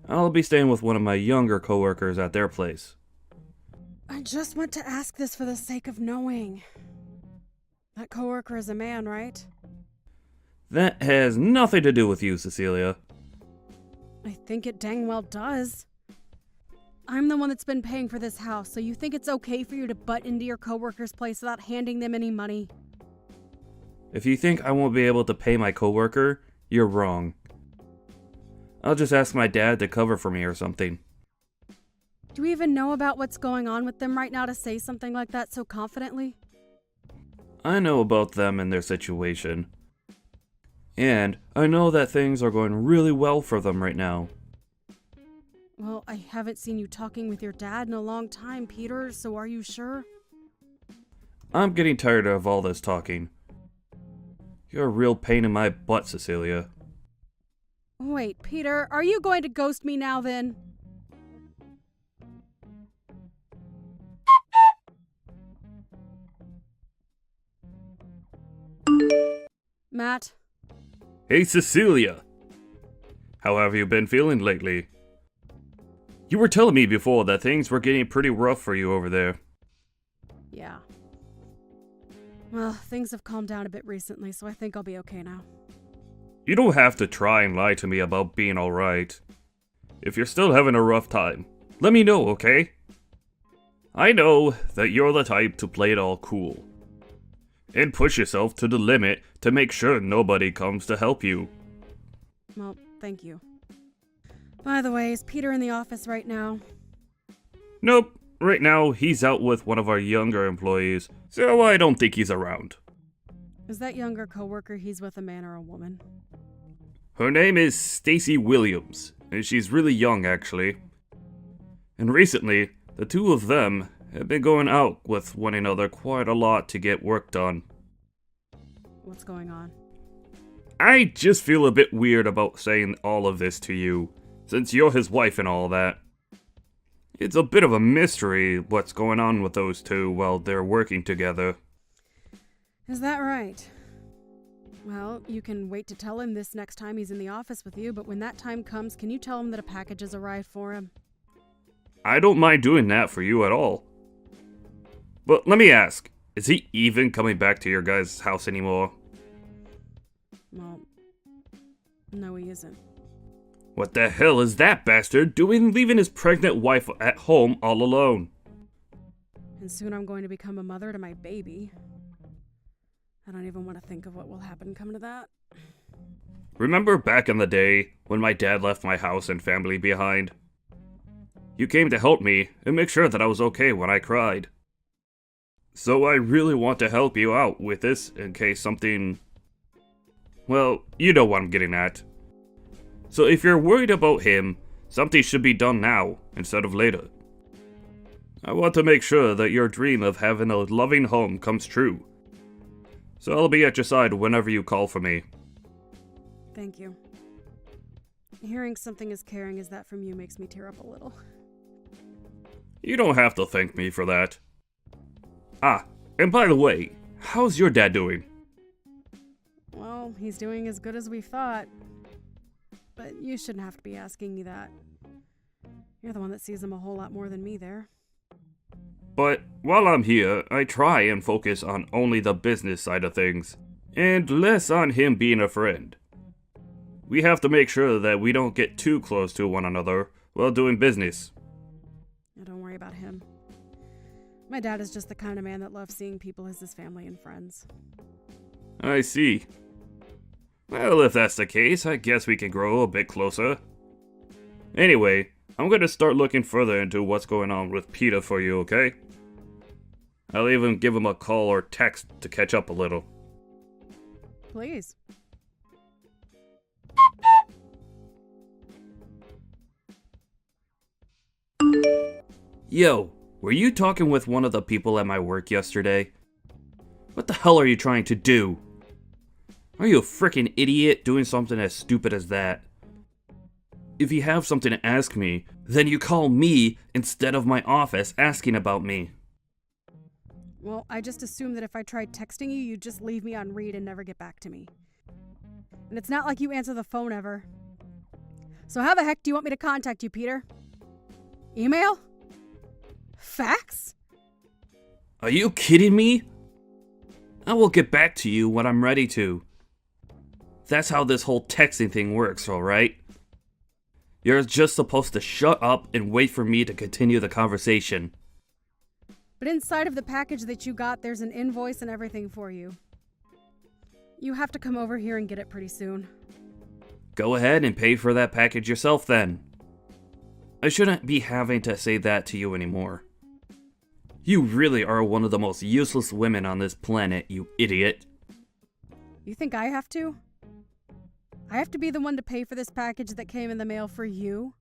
I'll be staying with one of my younger coworkers at their place. I just want to ask this for the sake of knowing. That coworker is a man, right? That has nothing to do with you, Cecilia. I think it dang well does. I'm the one that's been paying for this house, so you think it's okay for you to butt into your coworker's place without handing them any money? If you think I won't be able to pay my coworker, you're wrong. I'll just ask my dad to cover for me or something. Do we even know about what's going on with them right now to say something like that so confidently? I know about them and their situation. And I know that things are going really well for them right now. Well, I haven't seen you talking with your dad in a long time, Peter, so are you sure? I'm getting tired of all this talking. You're a real pain in my butt, Cecilia. Wait, Peter, are you going to ghost me now then? Matt? Hey, Cecilia! How have you been feeling lately? You were telling me before that things were getting pretty rough for you over there. Yeah. Well, things have calmed down a bit recently, so I think I'll be okay now. You don't have to try and lie to me about being alright. If you're still having a rough time, let me know, okay? I know that you're the type to play it all cool. And push yourself to the limit to make sure nobody comes to help you. Well, thank you. By the way, is Peter in the office right now? Nope, right now he's out with one of our younger employees, so I don't think he's around. Is that younger coworker he's with a man or a woman? Her name is Stacy Williams, and she's really young actually. And recently, the two of them have been going out with one another quite a lot to get work done. What's going on? I just feel a bit weird about saying all of this to you, since you're his wife and all that. It's a bit of a mystery what's going on with those two while they're working together. Is that right? Well, you can wait to tell him this next time he's in the office with you, but when that time comes, can you tell him that a package has arrived for him? I don't mind doing that for you at all. But let me ask, is he even coming back to your guys' house anymore? Well, no he isn't. What the hell is that bastard doing leaving his pregnant wife at home all alone? And soon I'm going to become a mother to my baby. I don't even want to think of what will happen coming to that. Remember back in the day when my dad left my house and family behind? You came to help me and make sure that I was okay when I cried. So I really want to help you out with this in case something... Well, you know what I'm getting at. So if you're worried about him, something should be done now instead of later. I want to make sure that your dream of having a loving home comes true. So I'll be at your side whenever you call for me. Thank you. Hearing something as caring as that from you makes me tear up a little. You don't have to thank me for that. Ah, and by the way, how's your dad doing? Well, he's doing as good as we thought. But you shouldn't have to be asking me that. You're the one that sees him a whole lot more than me there. But while I'm here, I try and focus on only the business side of things, and less on him being a friend. We have to make sure that we don't get too close to one another while doing business. Don't worry about him. My dad is just the kind of man that loves seeing people as his family and friends. I see. Well, if that's the case, I guess we can grow a bit closer. Anyway, I'm gonna start looking further into what's going on with Peter for you, okay? I'll even give him a call or text to catch up a little. Please. Yo, were you talking with one of the people at my work yesterday? What the hell are you trying to do? Are you a freaking idiot doing something as stupid as that? If you have something to ask me, then you call me instead of my office asking about me. Well, I just assumed that if I tried texting you, you'd just leave me on read and never get back to me. And it's not like you answer the phone ever. So how the heck do you want me to contact you, Peter? Email? Fax? Are you kidding me? I will get back to you when I'm ready to. That's how this whole texting thing works, alright? You're just supposed to shut up and wait for me to continue the conversation. But inside of the package that you got, there's an invoice and everything for you. You have to come over here and get it pretty soon. Go ahead and pay for that package yourself then. I shouldn't be having to say that to you anymore. You really are one of the most useless women on this planet, you idiot. You think I have to? I have to be the one to pay for this package that came in the mail for you?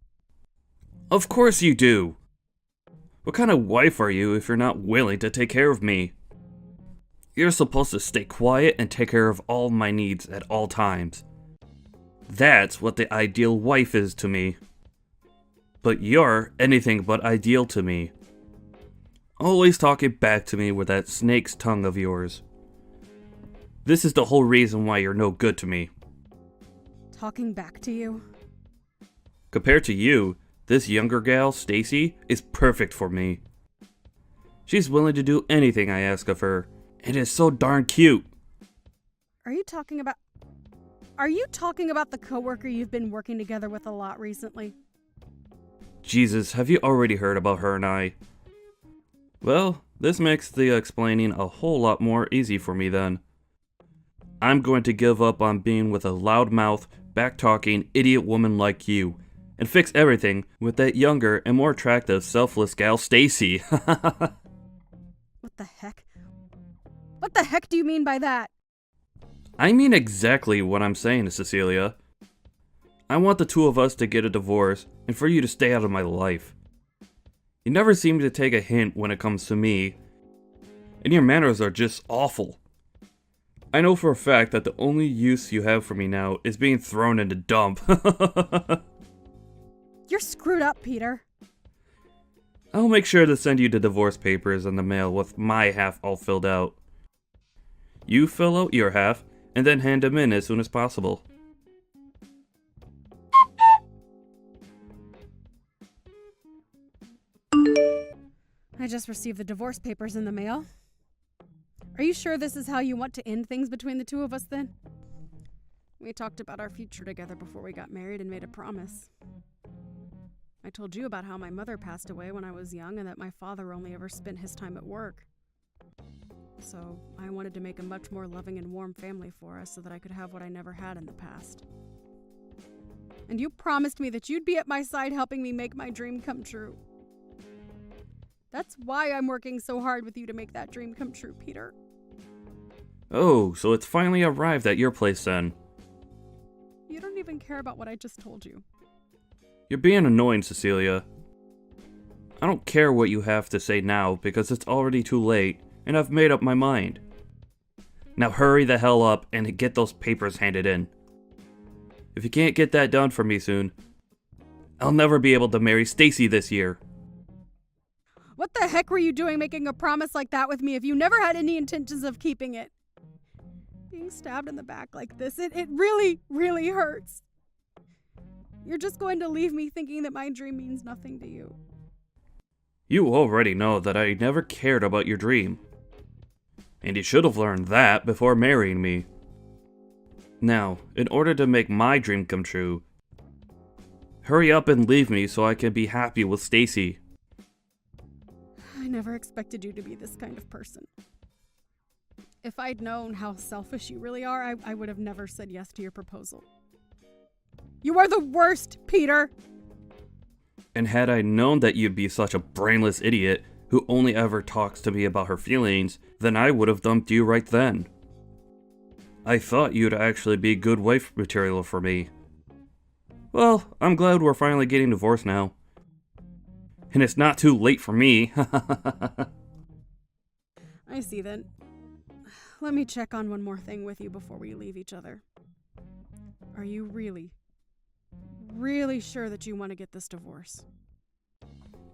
Of course you do. What kind of wife are you if you're not willing to take care of me? You're supposed to stay quiet and take care of all my needs at all times. That's what the ideal wife is to me. But you're anything but ideal to me. Always talking back to me with that snake's tongue of yours. This is the whole reason why you're no good to me. Talking back to you? Compared to you, this younger gal, Stacy, is perfect for me. She's willing to do anything I ask of her, and is so darn cute. Are you talking about the coworker you've been working together with a lot recently? Jesus, have you already heard about her and I? Well, this makes the explaining a whole lot more easy for me then. I'm going to give up on being with a loudmouth, back-talking, idiot woman like you, and fix everything with that younger and more attractive, selfless gal, Stacy. What the heck? What the heck do you mean by that? I mean exactly what I'm saying, Cecilia. I want the two of us to get a divorce, and for you to stay out of my life. You never seem to take a hint when it comes to me, and your manners are just awful. I know for a fact that the only use you have for me now is being thrown in the dump. You're screwed up, Peter. I'll make sure to send you the divorce papers in the mail with my half all filled out. You fill out your half, and then hand them in as soon as possible. I just received the divorce papers in the mail. Are you sure this is how you want to end things between the two of us then? We talked about our future together before we got married and made a promise. I told you about how my mother passed away when I was young and that my father only ever spent his time at work. So I wanted to make a much more loving and warm family for us so that I could have what I never had in the past. And you promised me that you'd be at my side helping me make my dream come true. That's why I'm working so hard with you to make that dream come true, Peter. Oh, so it's finally arrived at your place then. You don't even care about what I just told you. You're being annoying, Cecilia. I don't care what you have to say now because it's already too late and I've made up my mind. Now hurry the hell up and get those papers handed in. If you can't get that done for me soon, I'll never be able to marry Stacy this year. What the heck were you doing making a promise like that with me if you never had any intentions of keeping it? Being stabbed in the back like this, it really, really hurts. You're just going to leave me thinking that my dream means nothing to you. You already know that I never cared about your dream. And you should have learned that before marrying me. Now, in order to make my dream come true, hurry up and leave me so I can be happy with Stacy. I never expected you to be this kind of person. If I'd known how selfish you really are, I would have never said yes to your proposal. You are the worst, Peter! And had I known that you'd be such a brainless idiot who only ever talks to me about her feelings, then I would have dumped you right then. I thought you'd actually be good wife material for me. Well, I'm glad we're finally getting divorced now. And it's not too late for me. I see then. Let me check on one more thing with you before we leave each other. Are you really sure that you want to get this divorce?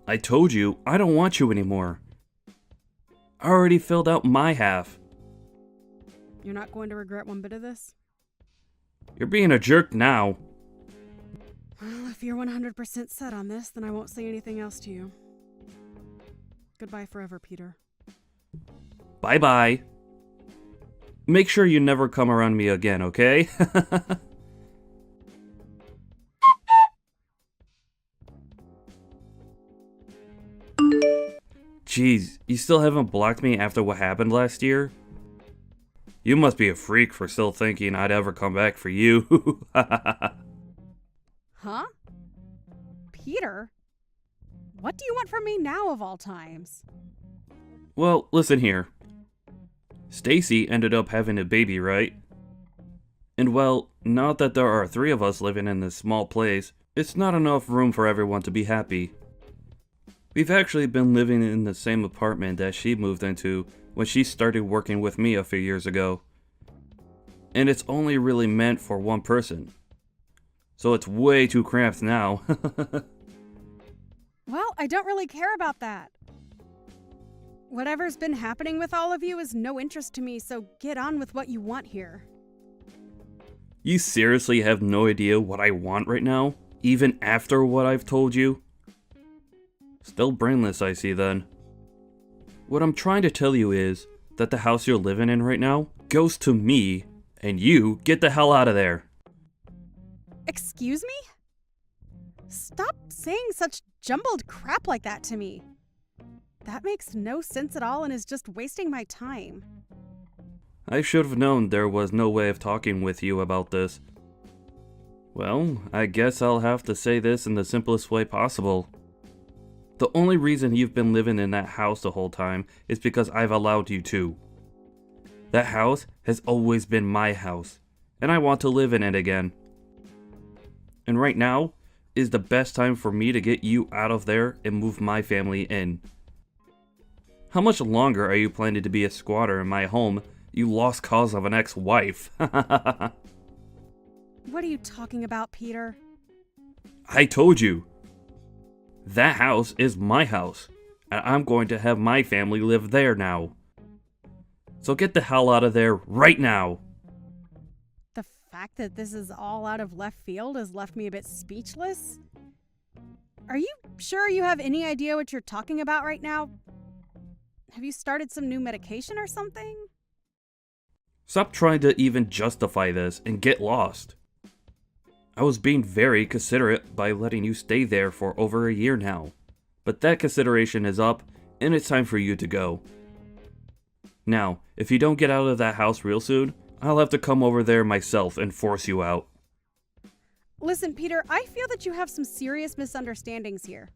I told you, I don't want you anymore. I already filled out my half. You're not going to regret one bit of this? You're being a jerk now. Well, if you're 100% set on this, then I won't say anything else to you. Goodbye forever, Peter. Bye-bye. Make sure you never come around me again, okay? Jeez, you still haven't blocked me after what happened last year? You must be a freak for still thinking I'd ever come back for you. Huh? Peter? What do you want from me now of all times? Well, listen here. Stacy ended up having a baby, right? And well, now that there are 3 of us living in this small place, it's not enough room for everyone to be happy. We've actually been living in the same apartment that she moved into when she started working with me a few years ago. And it's only really meant for one person. So it's way too cramped now. Well, I don't really care about that. Whatever's been happening with all of you is no interest to me, so get on with what you want here. You seriously have no idea what I want right now? Even after what I've told you? Still brainless, I see then. What I'm trying to tell you is that the house you're living in right now goes to me, and you get the hell out of there. Excuse me? Stop saying such jumbled crap like that to me. That makes no sense at all and is just wasting my time. I should have known there was no way of talking with you about this. Well, I guess I'll have to say this in the simplest way possible. The only reason you've been living in that house the whole time is because I've allowed you to. That house has always been my house, and I want to live in it again. And right now is the best time for me to get you out of there and move my family in. How much longer are you planning to be a squatter in my home, you lost cause of an ex-wife? What are you talking about, Peter? I told you. That house is my house, and I'm going to have my family live there now. So get the hell out of there right now. The fact that this is all out of left field has left me a bit speechless. Are you sure you have any idea what you're talking about right now? Have you started some new medication or something? Stop trying to even justify this and get lost. I was being very considerate by letting you stay there for over a year now, but that consideration is up and it's time for you to go. Now, if you don't get out of that house real soon, I'll have to come over there myself and force you out. Listen, Peter, I feel that you have some serious misunderstandings here.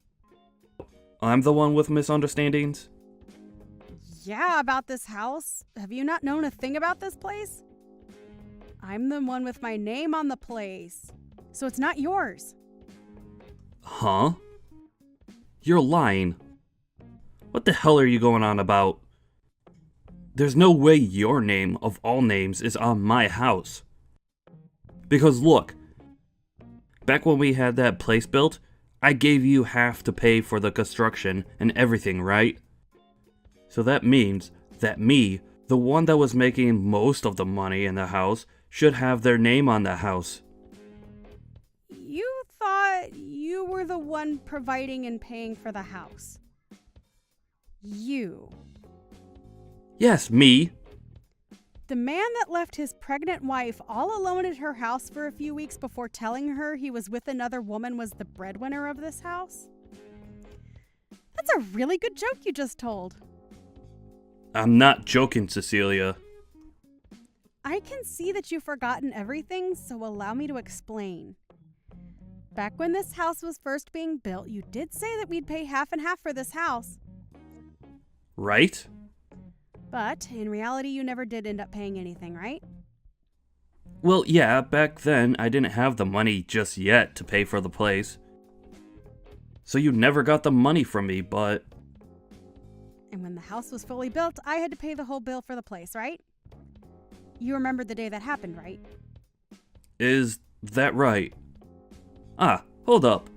I'm the one with misunderstandings? Yeah, about this house. Have you not known a thing about this place? I'm the one with my name on the place, so it's not yours. Huh? You're lying. What the hell are you going on about? There's no way your name, of all names, is on my house. Because look, back when we had that place built, I gave you half to pay for the construction and everything, right? So that means that me, the one that was making most of the money in the house, should have their name on the house. You thought you were the one providing and paying for the house. You. Yes, me. The man that left his pregnant wife all alone at her house for a few weeks before telling her he was with another woman was the breadwinner of this house? That's a really good joke you just told. I'm not joking, Cecilia. I can see that you've forgotten everything, so allow me to explain. Back when this house was first being built, you did say that we'd pay half and half for this house. Right? But in reality, you never did end up paying anything, right? Well, yeah, back then I didn't have the money just yet to pay for the place. So you never got the money from me, but... And when the house was fully built, I had to pay the whole bill for the place, right? You remember the day that happened, right? Is that right? Ah, hold up.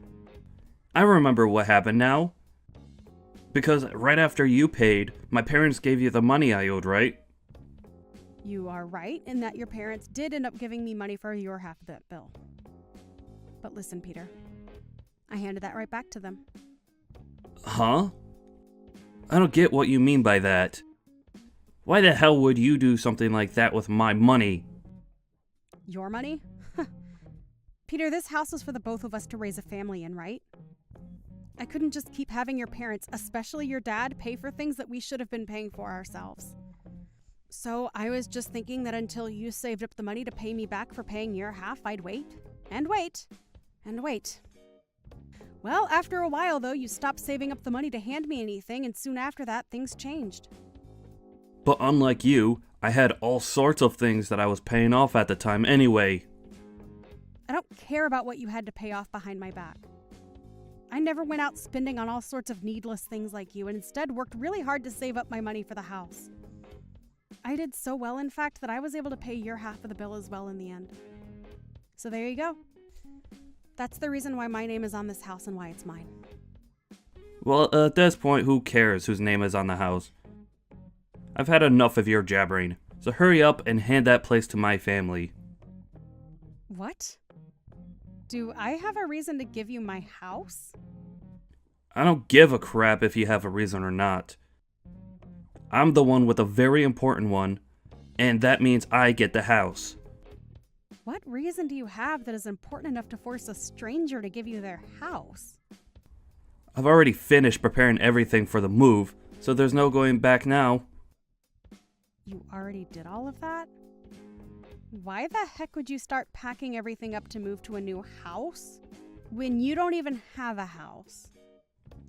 I remember what happened now. Because right after you paid, my parents gave you the money I owed, right? You are right in that your parents did end up giving me money for your half of that bill. But listen, Peter, I handed that right back to them. Huh? I don't get what you mean by that. Why the hell would you do something like that with my money? Your money? Peter, this house was for the both of us to raise a family in, right? I couldn't just keep having your parents, especially your dad, pay for things that we should have been paying for ourselves. So I was just thinking that until you saved up the money to pay me back for paying your half, I'd wait, and wait, and wait. Well, after a while, though, you stopped saving up the money to hand me anything, and soon after that, things changed. But unlike you, I had all sorts of things that I was paying off at the time anyway. I don't care about what you had to pay off behind my back. I never went out spending on all sorts of needless things like you, and instead worked really hard to save up my money for the house. I did so well, in fact, that I was able to pay your half of the bill as well in the end. So there you go. That's the reason why my name is on this house and why it's mine. Well, at this point, who cares whose name is on the house? I've had enough of your jabbering, so hurry up and hand that place to my family. What? Do I have a reason to give you my house? I don't give a crap if you have a reason or not. I'm the one with a very important one, and that means I get the house. What reason do you have that is important enough to force a stranger to give you their house? I've already finished preparing everything for the move, so there's no going back now. You already did all of that? Why the heck would you start packing everything up to move to a new house when you don't even have a house?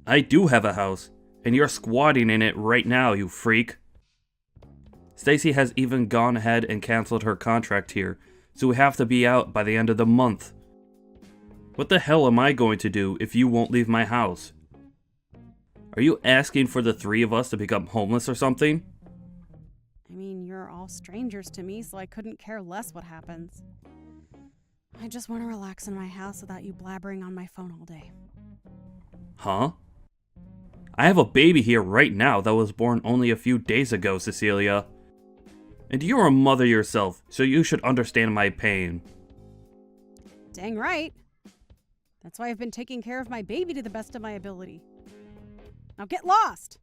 I do have a house, and you're squatting in it right now, you freak. Stacy has even gone ahead and canceled her contract here, so we have to be out by the end of the month. What the hell am I going to do if you won't leave my house? Are you asking for the three of us to become homeless or something? I mean, you're all strangers to me, so I couldn't care less what happens. I just want to relax in my house without you blabbering on my phone all day. Huh? I have a baby here right now that was born only a few days ago, Cecilia. And you're a mother yourself, so you should understand my pain. Dang right. That's why I've been taking care of my baby to the best of my ability. Now get lost!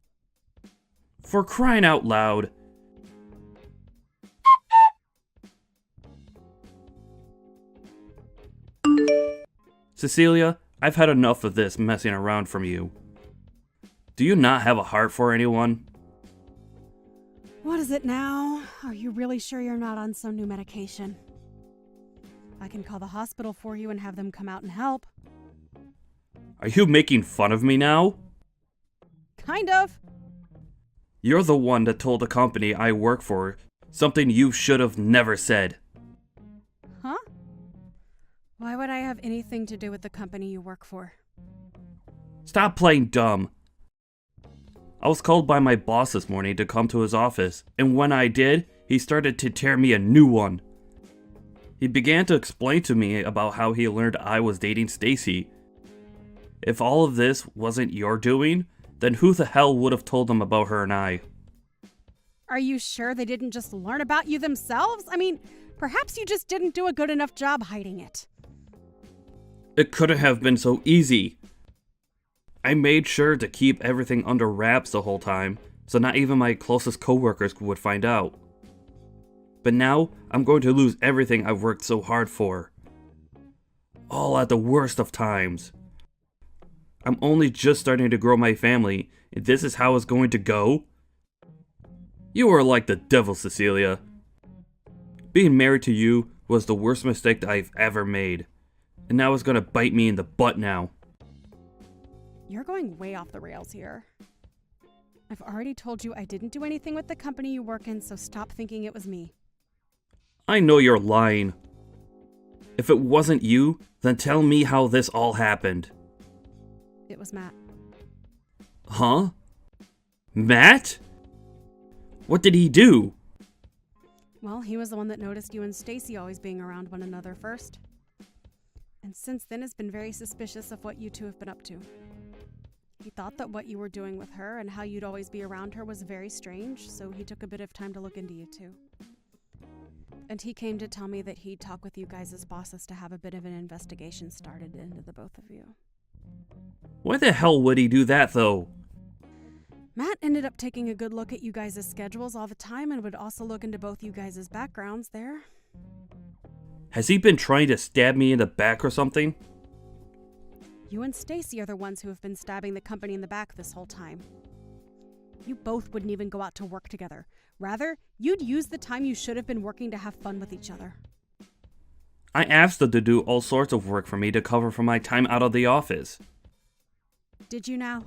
For crying out loud. Cecilia, I've had enough of this messing around from you. Do you not have a heart for anyone? What is it now? Are you really sure you're not on some new medication? I can call the hospital for you and have them come out and help. Are you making fun of me now? Kind of. You're the one that told the company I work for something you should have never said. Huh? Why would I have anything to do with the company you work for? Stop playing dumb. I was called by my boss this morning to come to his office, and when I did, he started to tear me a new one. He began to explain to me about how he learned I was dating Stacy. If all of this wasn't your doing, then who the hell would have told him about her and I? Are you sure they didn't just learn about you themselves? I mean, perhaps you just didn't do a good enough job hiding it. It couldn't have been so easy. I made sure to keep everything under wraps the whole time, so not even my closest coworkers would find out. But now, I'm going to lose everything I've worked so hard for. All at the worst of times. I'm only just starting to grow my family, and this is how it's going to go? You are like the devil, Cecilia. Being married to you was the worst mistake that I've ever made, and now it's gonna bite me in the butt now. You're going way off the rails here. I've already told you I didn't do anything with the company you work in, so stop thinking it was me. I know you're lying. If it wasn't you, then tell me how this all happened. It was Matt. Huh? Matt? What did he do? Well, he was the one that noticed you and Stacy always being around one another first. And since then has been very suspicious of what you two have been up to. He thought that what you were doing with her and how you'd always be around her was very strange, so he took a bit of time to look into you two. And he came to tell me that he'd talk with you guys as bosses to have a bit of an investigation started into the both of you. Why the hell would he do that, though? Matt ended up taking a good look at you guys' schedules all the time and would also look into both you guys' backgrounds there. Has he been trying to stab me in the back or something? You and Stacy are the ones who have been stabbing the company in the back this whole time. You both wouldn't even go out to work together. Rather, you'd use the time you should have been working to have fun with each other. I asked them to do all sorts of work for me to cover for my time out of the office. Did you now?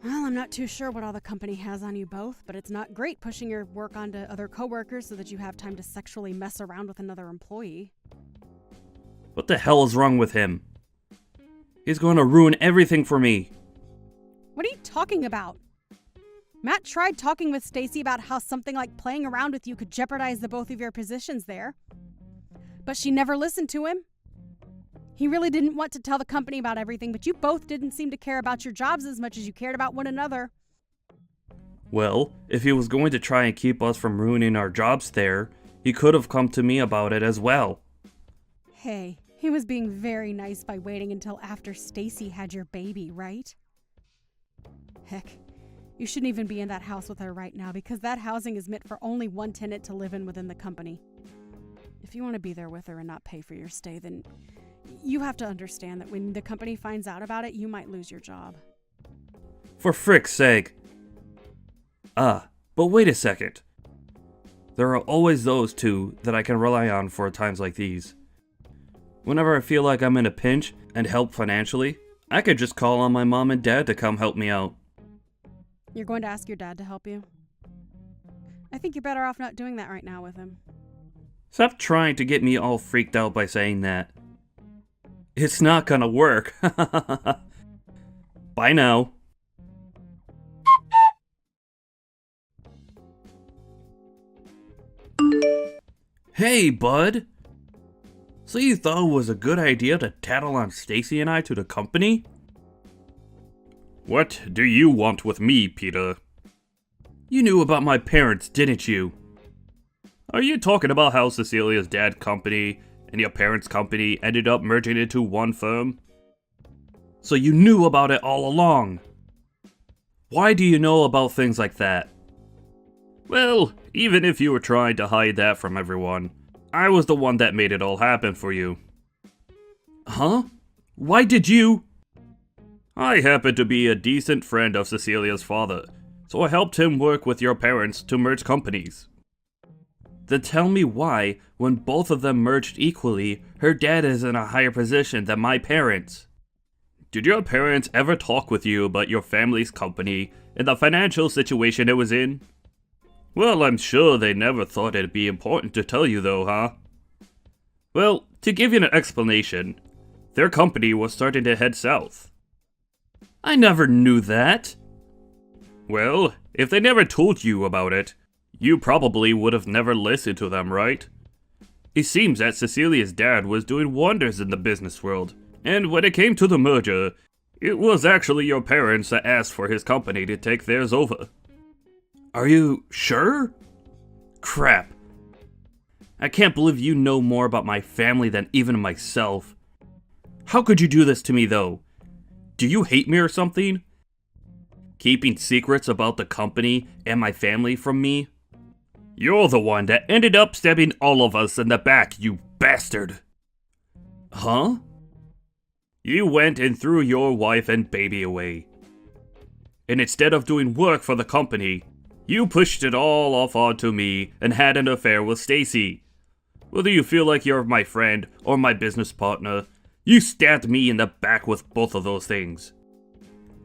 Well, I'm not too sure what all the company has on you both, but it's not great pushing your work onto other coworkers so that you have time to sexually mess around with another employee. What the hell is wrong with him? He's going to ruin everything for me. What are you talking about? Matt tried talking with Stacy about how something like playing around with you could jeopardize the both of your positions there. But she never listened to him. He really didn't want to tell the company about everything, but you both didn't seem to care about your jobs as much as you cared about one another. Well, if he was going to try and keep us from ruining our jobs there, he could have come to me about it as well. Hey, he was being very nice by waiting until after Stacy had your baby, right? Heck, you shouldn't even be in that house with her right now because that housing is meant for only one tenant to live in within the company. If you want to be there with her and not pay for your stay, then you have to understand that when the company finds out about it, you might lose your job. For frick's sake. But wait a second. There are always those two that I can rely on for times like these. Whenever I feel like I'm in a pinch and help financially, I could just call on my mom and dad to come help me out. You're going to ask your dad to help you? I think you're better off not doing that right now with him. Stop trying to get me all freaked out by saying that. It's not gonna work. Bye now. Hey, bud. So you thought it was a good idea to tattle on Stacy and I to the company? What do you want with me, Peter? You knew about my parents, didn't you? Are you talking about how Cecilia's dad's company and your parents' company ended up merging into one firm? So you knew about it all along. Why do you know about things like that? Well, even if you were trying to hide that from everyone, I was the one that made it all happen for you. Huh? Why did you? I happen to be a decent friend of Cecilia's father, so I helped him work with your parents to merge companies. Then tell me why, when both of them merged equally, her dad is in a higher position than my parents. Did your parents ever talk with you about your family's company and the financial situation it was in? Well, I'm sure they never thought it'd be important to tell you though, huh? Well, to give you an explanation, their company was starting to head south. I never knew that. Well, if they never told you about it, you probably would have never listened to them, right? It seems that Cecilia's dad was doing wonders in the business world, and when it came to the merger, it was actually your parents that asked for his company to take theirs over. Are you sure? Crap. I can't believe you know more about my family than even myself. How could you do this to me, though? Do you hate me or something? Keeping secrets about the company and my family from me? You're the one that ended up stabbing all of us in the back, you bastard! Huh? You went and threw your wife and baby away. And instead of doing work for the company, you pushed it all off onto me and had an affair with Stacy. Whether you feel like you're my friend or my business partner, you stabbed me in the back with both of those things.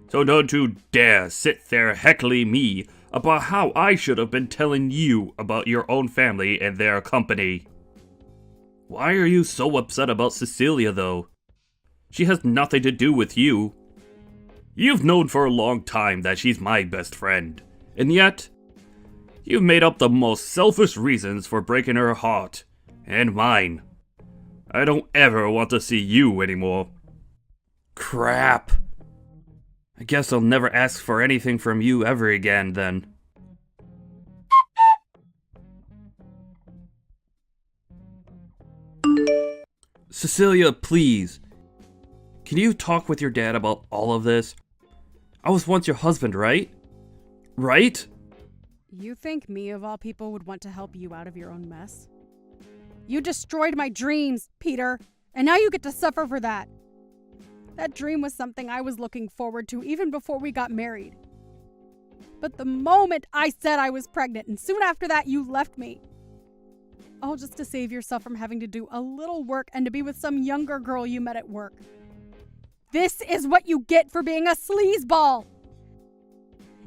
So don't you dare sit there heckling me about how I should have been telling you about your own family and their company. Why are you so upset about Cecilia, though? She has nothing to do with you. You've known for a long time that she's my best friend, and yet, you've made up the most selfish reasons for breaking her heart, and mine. I don't ever want to see you anymore. Crap. I guess I'll never ask for anything from you ever again, then. Cecilia, please. Can you talk with your dad about all of this? I was once your husband, right? Right? You think me, of all people, would want to help you out of your own mess? You destroyed my dreams, Peter, and now you get to suffer for that. That dream was something I was looking forward to even before we got married. But the moment I said I was pregnant, and soon after that you left me. All just to save yourself from having to do a little work and to be with some younger girl you met at work. This is what you get for being a sleazeball!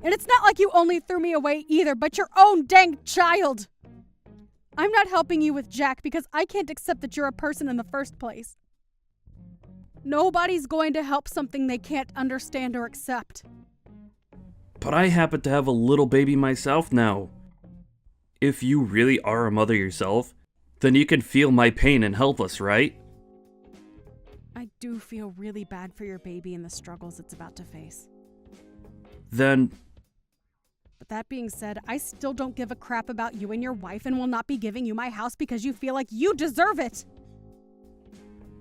And it's not like you only threw me away either, but your own dang child! I'm not helping you with Jack because I can't accept that you're a person in the first place. Nobody's going to help something they can't understand or accept. But I happen to have a little baby myself now. If you really are a mother yourself, then you can feel my pain and help us, right? I do feel really bad for your baby and the struggles it's about to face. Then... But that being said, I still don't give a crap about you and your wife and will not be giving you my house because you feel like you deserve it!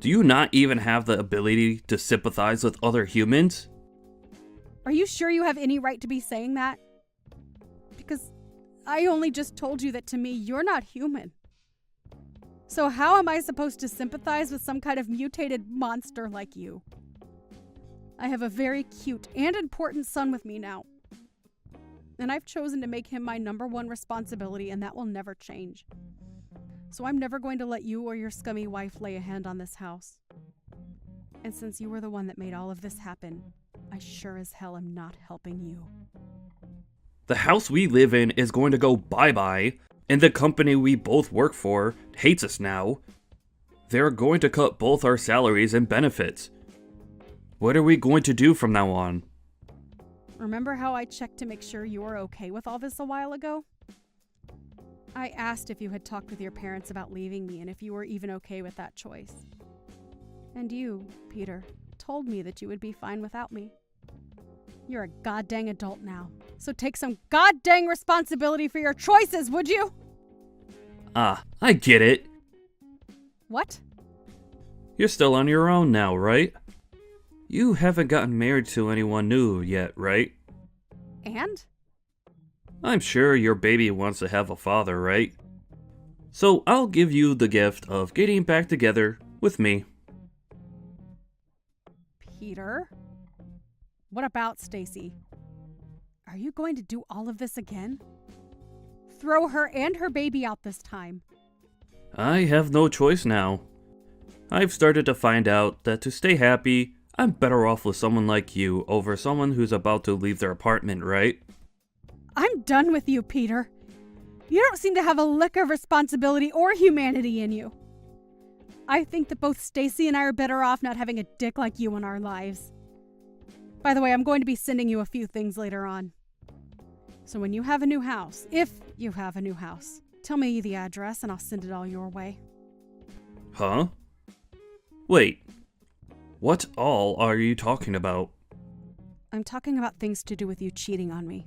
Do you not even have the ability to sympathize with other humans? Are you sure you have any right to be saying that? Because I only just told you that to me, you're not human. So how am I supposed to sympathize with some kind of mutated monster like you? I have a very cute and important son with me now. And I've chosen to make him my #1 responsibility, and that will never change. So I'm never going to let you or your scummy wife lay a hand on this house. And since you were the one that made all of this happen, I sure as hell am not helping you. The house we live in is going to go bye-bye, and the company we both work for hates us now. They're going to cut both our salaries and benefits. What are we going to do from now on? Remember how I checked to make sure you were okay with all this a while ago? I asked if you had talked with your parents about leaving me and if you were even okay with that choice. And you, Peter, told me that you would be fine without me. You're a goddamn adult now, so take some goddamn responsibility for your choices, would you? I get it. What? You're still on your own now, right? You haven't gotten married to anyone new yet, right? And? I'm sure your baby wants to have a father, right? So I'll give you the gift of getting back together with me. Peter? What about Stacy? Are you going to do all of this again? Throw her and her baby out this time. I have no choice now. I've started to find out that to stay happy, I'm better off with someone like you over someone who's about to leave their apartment, right? I'm done with you, Peter. You don't seem to have a lick of responsibility or humanity in you. I think that both Stacy and I are better off not having a dick like you in our lives. By the way, I'm going to be sending you a few things later on. So when you have a new house, if you have a new house, tell me the address and I'll send it all your way. Huh? Wait. What all are you talking about? I'm talking about things to do with you cheating on me.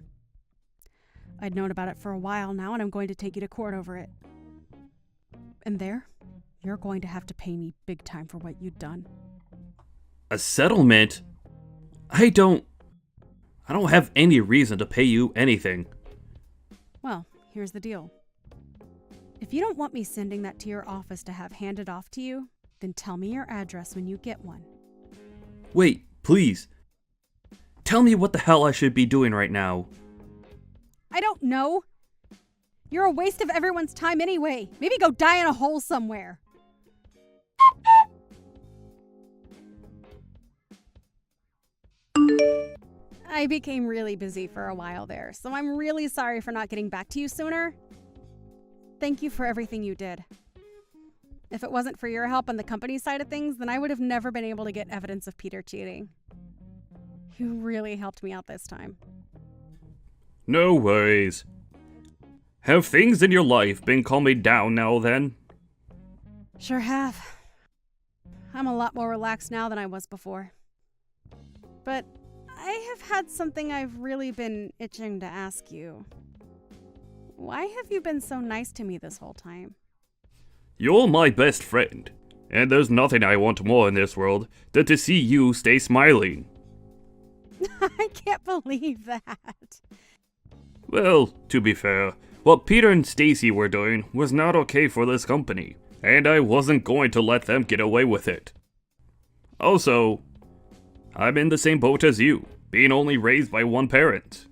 I'd known about it for a while now, and I'm going to take you to court over it. And there, you're going to have to pay me big time for what you'd done. A settlement? I don't have any reason to pay you anything. Well, here's the deal. If you don't want me sending that to your office to have handed off to you, then tell me your address when you get one. Wait, please. Tell me what the hell I should be doing right now. I don't know. You're a waste of everyone's time anyway. Maybe go die in a hole somewhere. I became really busy for a while there, so I'm really sorry for not getting back to you sooner. Thank you for everything you did. If it wasn't for your help on the company side of things, then I would have never been able to get evidence of Peter cheating. You really helped me out this time. No worries. Have things in your life been calming down now then? Sure have. I'm a lot more relaxed now than I was before. But I have had something I've really been itching to ask you. Why have you been so nice to me this whole time? You're my best friend, and there's nothing I want more in this world than to see you stay smiling. I can't believe that. Well, to be fair, what Peter and Stacy were doing was not okay for this company, and I wasn't going to let them get away with it. Also, I'm in the same boat as you, being only raised by one parent.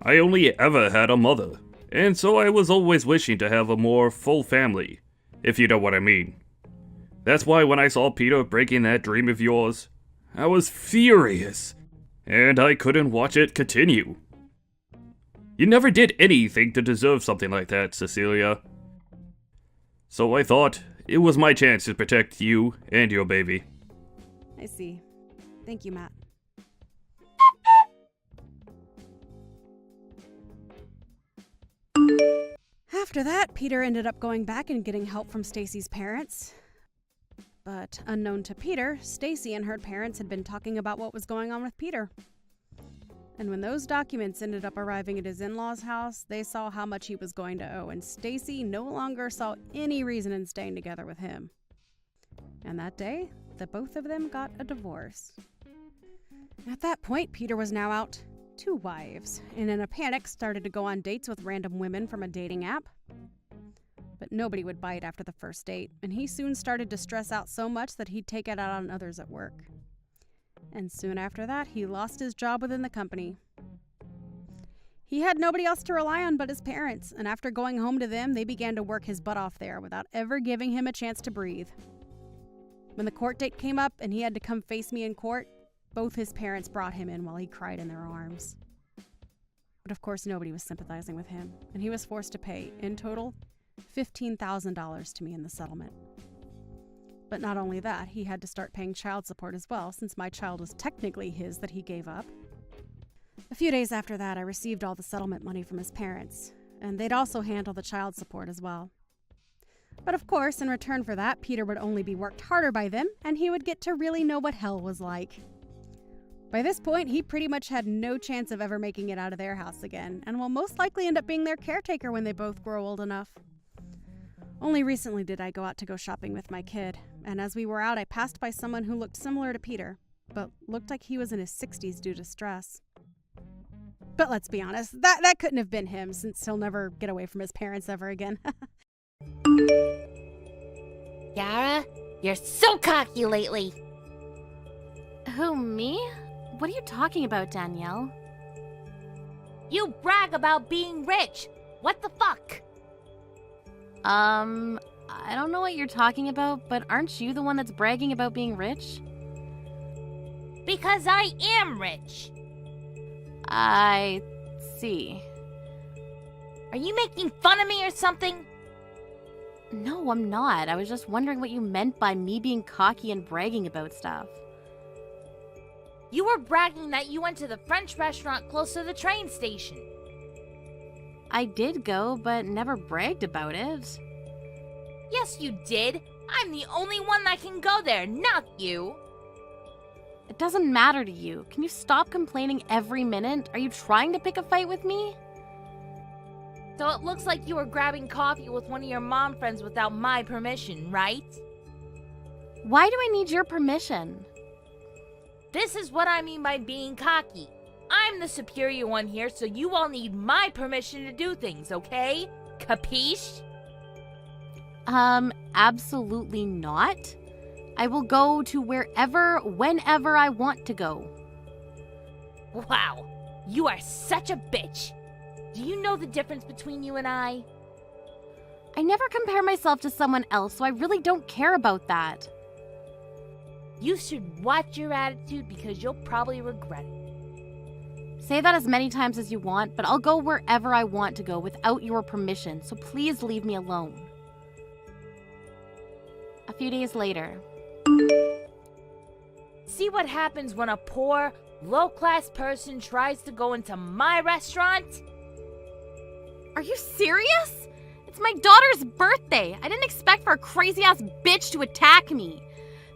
I only ever had a mother, and so I was always wishing to have a more full family, if you know what I mean. That's why when I saw Peter breaking that dream of yours, I was furious, and I couldn't watch it continue. You never did anything to deserve something like that, Cecilia. So I thought it was my chance to protect you and your baby. I see. Thank you, Matt. After that, Peter ended up going back and getting help from Stacy's parents. But unknown to Peter, Stacy and her parents had been talking about what was going on with Peter. And when those documents ended up arriving at his in-laws' house, they saw how much he was going to owe, and Stacy no longer saw any reason in staying together with him. And that day, the both of them got a divorce. At that point, Peter was now out 2 wives, and in a panic started to go on dates with random women from a dating app. But nobody would bite after the first date, and he soon started to stress out so much that he'd take it out on others at work. And soon after that, he lost his job within the company. He had nobody else to rely on but his parents, and after going home to them, they began to work his butt off there without ever giving him a chance to breathe. When the court date came up and he had to come face me in court, both his parents brought him in while he cried in their arms. But of course, nobody was sympathizing with him, and he was forced to pay, in total, $15,000 to me in the settlement. But not only that, he had to start paying child support as well, since my child was technically his that he gave up. A few days after that, I received all the settlement money from his parents, and they'd also handle the child support as well. But of course, in return for that, Peter would only be worked harder by them, and he would get to really know what hell was like. By this point, he pretty much had no chance of ever making it out of their house again, and will most likely end up being their caretaker when they both grow old enough. Only recently did I go out to go shopping with my kid, and as we were out, I passed by someone who looked similar to Peter, but looked like he was in his 60s due to stress. But let's be honest, that couldn't have been him, since he'll never get away from his parents ever again. Yara, you're so cocky lately. Who, me? What are you talking about, Danielle? You brag about being rich. What the fuck? I don't know what you're talking about, but aren't you the one that's bragging about being rich? Because I am rich. I see. Are you making fun of me or something? No, I'm not. I was just wondering what you meant by me being cocky and bragging about stuff. You were bragging that you went to the French restaurant close to the train station. I did go, but never bragged about it. Yes, you did. I'm the only one that can go there, not you. It doesn't matter to you. Can you stop complaining every minute? Are you trying to pick a fight with me? So it looks like you were grabbing coffee with one of your mom friends without my permission, right? Why do I need your permission? This is what I mean by being cocky. I'm the superior one here, so you all need my permission to do things, okay? Capiche? Absolutely not. I will go to wherever, whenever I want to go. Wow, you are such a bitch. Do you know the difference between you and I? I never compare myself to someone else, so I really don't care about that. You should watch your attitude because you'll probably regret it. Say that as many times as you want, but I'll go wherever I want to go without your permission, so please leave me alone. A few days later. See what happens when a poor, low-class person tries to go into my restaurant? Are you serious? It's my daughter's birthday. I didn't expect for a crazy-ass bitch to attack me.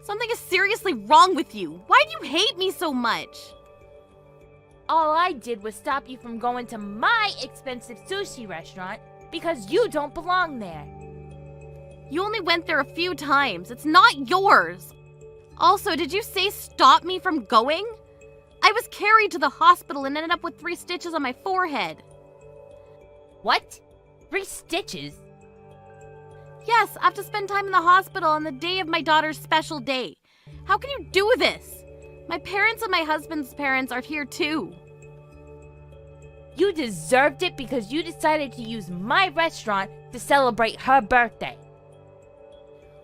Something is seriously wrong with you. Why do you hate me so much? All I did was stop you from going to my expensive sushi restaurant because you don't belong there. You only went there a few times. It's not yours. Also, did you say stop me from going? I was carried to the hospital and ended up with 3 stitches on my forehead. What? 3 stitches? Yes, I have to spend time in the hospital on the day of my daughter's special day. How can you do this? My parents and my husband's parents are here too. You deserved it because you decided to use my restaurant to celebrate her birthday.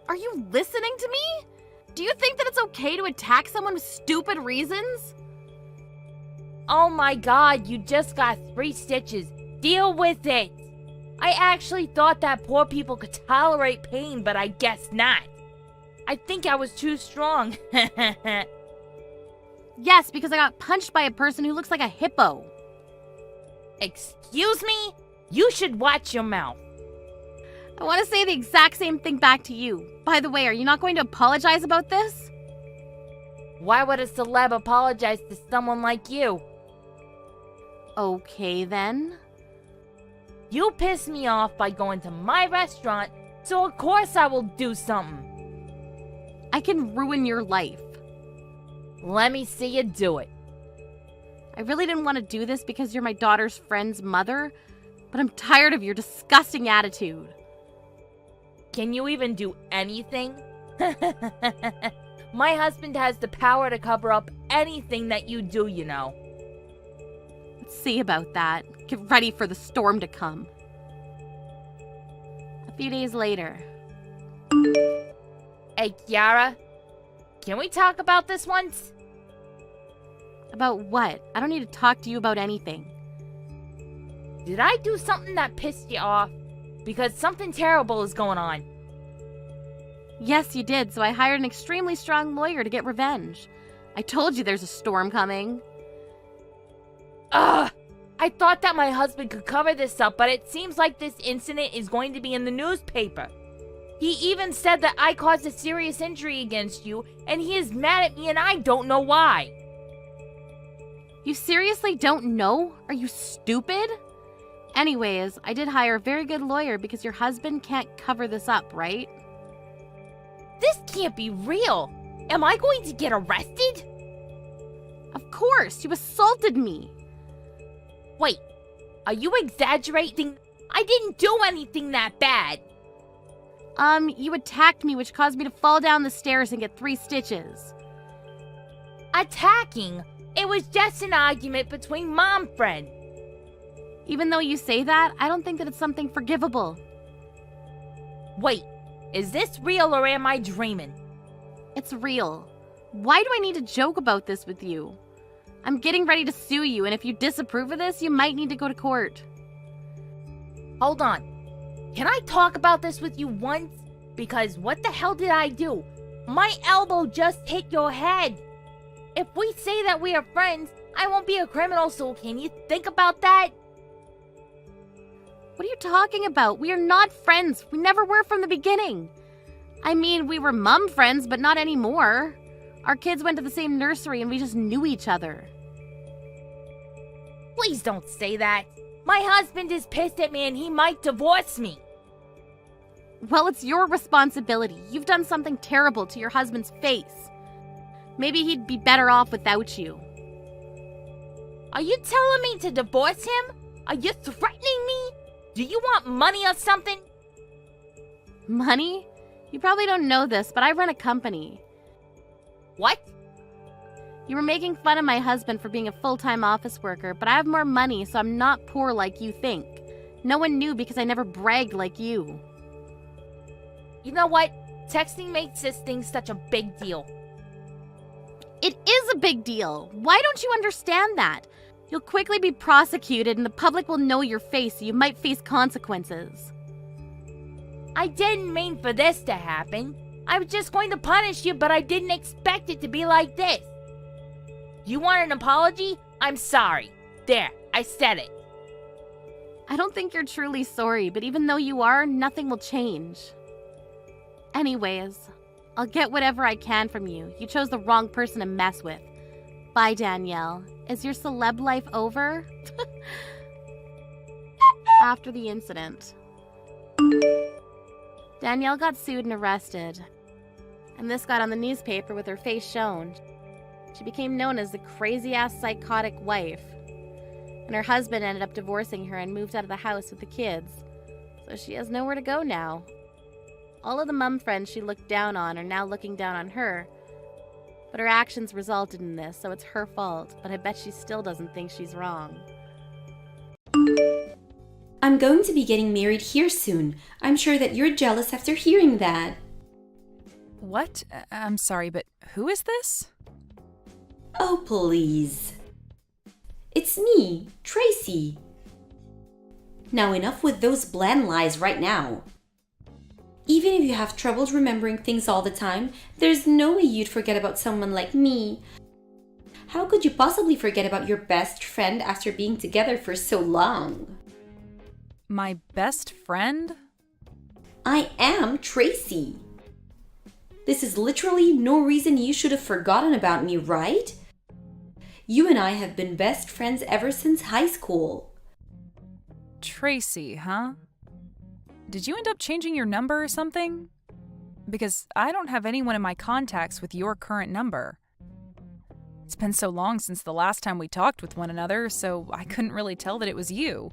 Are you listening to me? Do you think that it's okay to attack someone with stupid reasons? Oh my god, you just got 3 stitches. Deal with it. I actually thought that poor people could tolerate pain, but I guess not. I think I was too strong. Yes, because I got punched by a person who looks like a hippo. Excuse me? You should watch your mouth. I want to say the exact same thing back to you. By the way, are you not going to apologize about this? Why would a celeb apologize to someone like you? Okay, then. You pissed me off by going to my restaurant, so of course I will do something. I can ruin your life. Let me see you do it. I really didn't want to do this because you're my daughter's friend's mother, but I'm tired of your disgusting attitude. Can you even do anything? My husband has the power to cover up anything that you do, you know. Let's see about that. Get ready for the storm to come. A few days later. Hey, Kiara, can we talk about this once? About what? I don't need to talk to you about anything. Did I do something that pissed you off? Because something terrible is going on. Yes, you did, so I hired an extremely strong lawyer to get revenge. I told you there's a storm coming. Ugh! I thought that my husband could cover this up, but it seems like this incident is going to be in the newspaper. He even said that I caused a serious injury against you, and he is mad at me and I don't know why. You seriously don't know? Are you stupid? Anyways, I did hire a very good lawyer because your husband can't cover this up, right? This can't be real. Am I going to get arrested? Of course, you assaulted me. Wait, are you exaggerating? I didn't do anything that bad. You attacked me, which caused me to fall down the stairs and get 3 stitches. Attacking? It was just an argument between mom friends. Even though you say that, I don't think that it's something forgivable. Wait, is this real or am I dreaming? It's real. Why do I need to joke about this with you? I'm getting ready to sue you, and if you disapprove of this, you might need to go to court. Hold on. Can I talk about this with you once? Because what the hell did I do? My elbow just hit your head. If we say that we are friends, I won't be a criminal, so can you think about that? What are you talking about? We are not friends. We never were from the beginning. I mean, we were mum friends, but not anymore. Our kids went to the same nursery and we just knew each other. Please don't say that. My husband is pissed at me and he might divorce me. Well, it's your responsibility. You've done something terrible to your husband's face. Maybe he'd be better off without you. Are you telling me to divorce him? Are you threatening me? Do you want money or something? Money? You probably don't know this, but I run a company. What? You were making fun of my husband for being a full-time office worker, but I have more money, so I'm not poor like you think. No one knew because I never bragged like you. You know what? Texting makes this thing such a big deal. It is a big deal. Why don't you understand that? You'll quickly be prosecuted and the public will know your face, so you might face consequences. I didn't mean for this to happen. I was just going to punish you, but I didn't expect it to be like this. You want an apology? I'm sorry. There, I said it. I don't think you're truly sorry, but even though you are, nothing will change. Anyways, I'll get whatever I can from you. You chose the wrong person to mess with. Bye, Danielle. Is your celeb life over? After the incident, Danielle got sued and arrested. And this got on the newspaper with her face shown. She became known as the crazy-ass psychotic wife. And her husband ended up divorcing her and moved out of the house with the kids. So she has nowhere to go now. All of the mum friends she looked down on are now looking down on her. But her actions resulted in this, so it's her fault. But I bet she still doesn't think she's wrong. I'm going to be getting married here soon. I'm sure that you're jealous after hearing that. What? I'm sorry, but who is this? Oh, please. It's me, Tracy. Now enough with those bland lies right now. Even if you have troubles remembering things all the time, there's no way you'd forget about someone like me. How could you possibly forget about your best friend after being together for so long? My best friend? I am Tracy. This is literally no reason you should have forgotten about me, right? You and I have been best friends ever since high school. Tracy, huh? Did you end up changing your number or something? Because I don't have anyone in my contacts with your current number. It's been so long since the last time we talked with one another, so I couldn't really tell that it was you.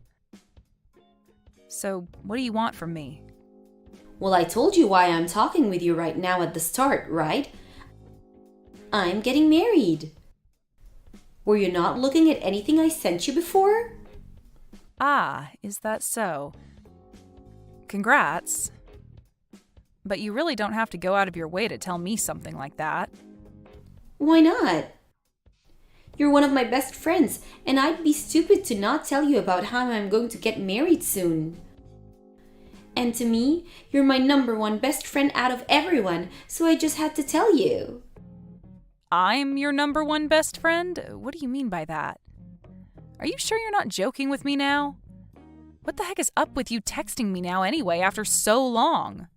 So, what do you want from me? Well, I told you why I'm talking with you right now at the start, right? I'm getting married. Were you not looking at anything I sent you before? Ah, is that so? Congrats. But you really don't have to go out of your way to tell me something like that. Why not? You're one of my best friends, and I'd be stupid to not tell you about how I'm going to get married soon. And to me, you're my number one best friend out of everyone, so I just had to tell you. I'm your number one best friend? What do you mean by that? Are you sure you're not joking with me now? What the heck is up with you texting me now anyway after so long?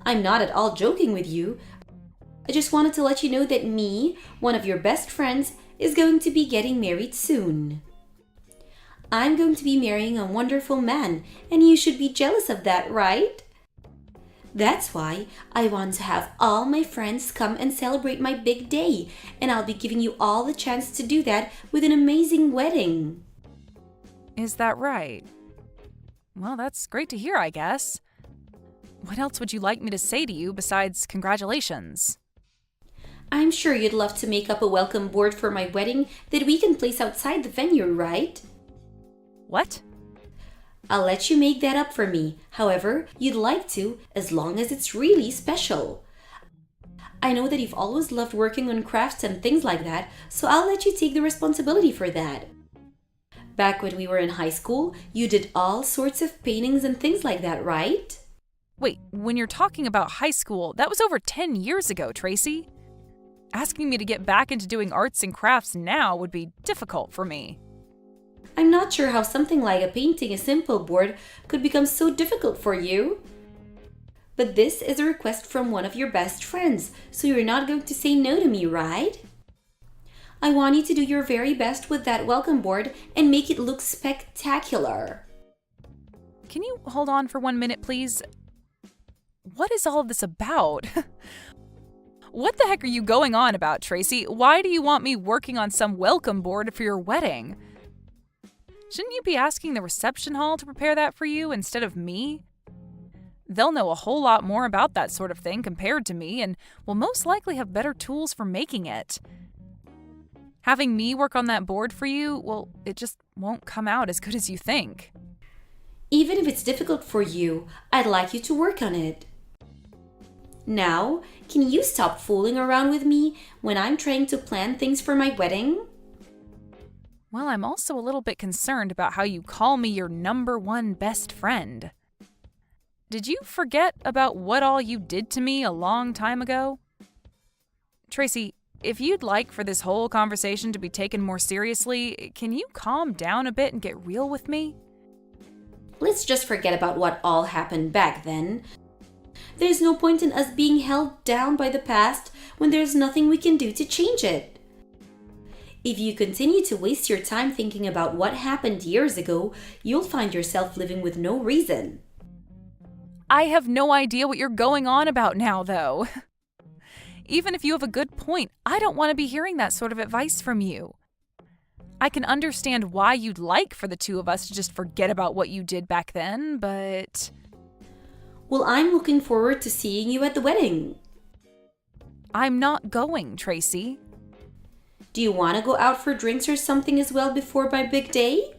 I'm not at all joking with you. I just wanted to let you know that me, one of your best friends, is going to be getting married soon. I'm going to be marrying a wonderful man, and you should be jealous of that, right? That's why I want to have all my friends come and celebrate my big day, and I'll be giving you all the chance to do that with an amazing wedding. Is that right? Well, that's great to hear, I guess. What else would you like me to say to you besides congratulations? I'm sure you'd love to make up a welcome board for my wedding that we can place outside the venue, right? What? I'll let you make that up for me, however you'd like to, as long as it's really special. I know that you've always loved working on crafts and things like that, so I'll let you take the responsibility for that. Back when we were in high school, you did all sorts of paintings and things like that, right? Wait, when you're talking about high school, that was over 10 years ago, Tracy. Asking me to get back into doing arts and crafts now would be difficult for me. I'm not sure how something like a painting a simple board could become so difficult for you. But this is a request from one of your best friends, so you're not going to say no to me, right? I want you to do your very best with that welcome board and make it look spectacular. Can you hold on for 1 minute, please? What is all of this about? What the heck are you going on about, Tracy? Why do you want me working on some welcome board for your wedding? Shouldn't you be asking the reception hall to prepare that for you instead of me? They'll know a whole lot more about that sort of thing compared to me and will most likely have better tools for making it. Having me work on that board for you, well, it just won't come out as good as you think. Even if it's difficult for you, I'd like you to work on it. Now, can you stop fooling around with me when I'm trying to plan things for my wedding? Well, I'm also a little bit concerned about how you call me your number one best friend. Did you forget about what all you did to me a long time ago? Tracy, if you'd like for this whole conversation to be taken more seriously, can you calm down a bit and get real with me? Let's just forget about what all happened back then. There's no point in us being held down by the past when there's nothing we can do to change it. If you continue to waste your time thinking about what happened years ago, you'll find yourself living with no reason. I have no idea what you're going on about now, though. Even if you have a good point, I don't want to be hearing that sort of advice from you. I can understand why you'd like for the two of us to just forget about what you did back then, but... Well, I'm looking forward to seeing you at the wedding. I'm not going, Tracy. Do you want to go out for drinks or something as well before my big day?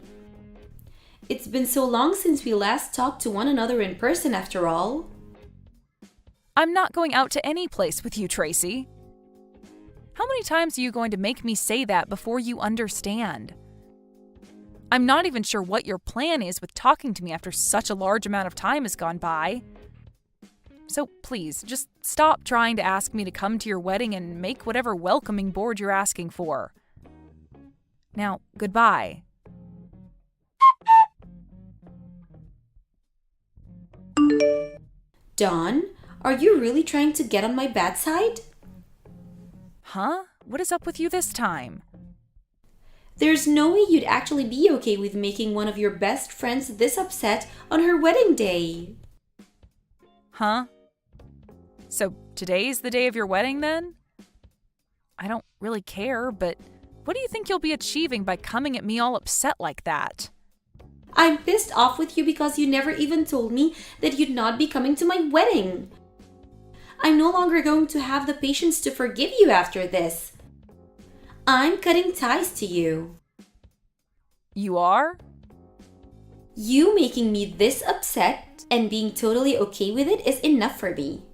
It's been so long since we last talked to one another in person, after all. I'm not going out to any place with you, Tracy. How many times are you going to make me say that before you understand? I'm not even sure what your plan is with talking to me after such a large amount of time has gone by. So please, just stop trying to ask me to come to your wedding and make whatever welcoming board you're asking for. Now, goodbye. Dawn, are you really trying to get on my bad side? Huh? What is up with you this time? There's no way you'd actually be okay with making one of your best friends this upset on her wedding day. Huh? So today's the day of your wedding then? I don't really care, but what do you think you'll be achieving by coming at me all upset like that? I'm pissed off with you because you never even told me that you'd not be coming to my wedding. I'm no longer going to have the patience to forgive you after this. I'm cutting ties to you. You are? You making me this upset and being totally okay with it is enough for me.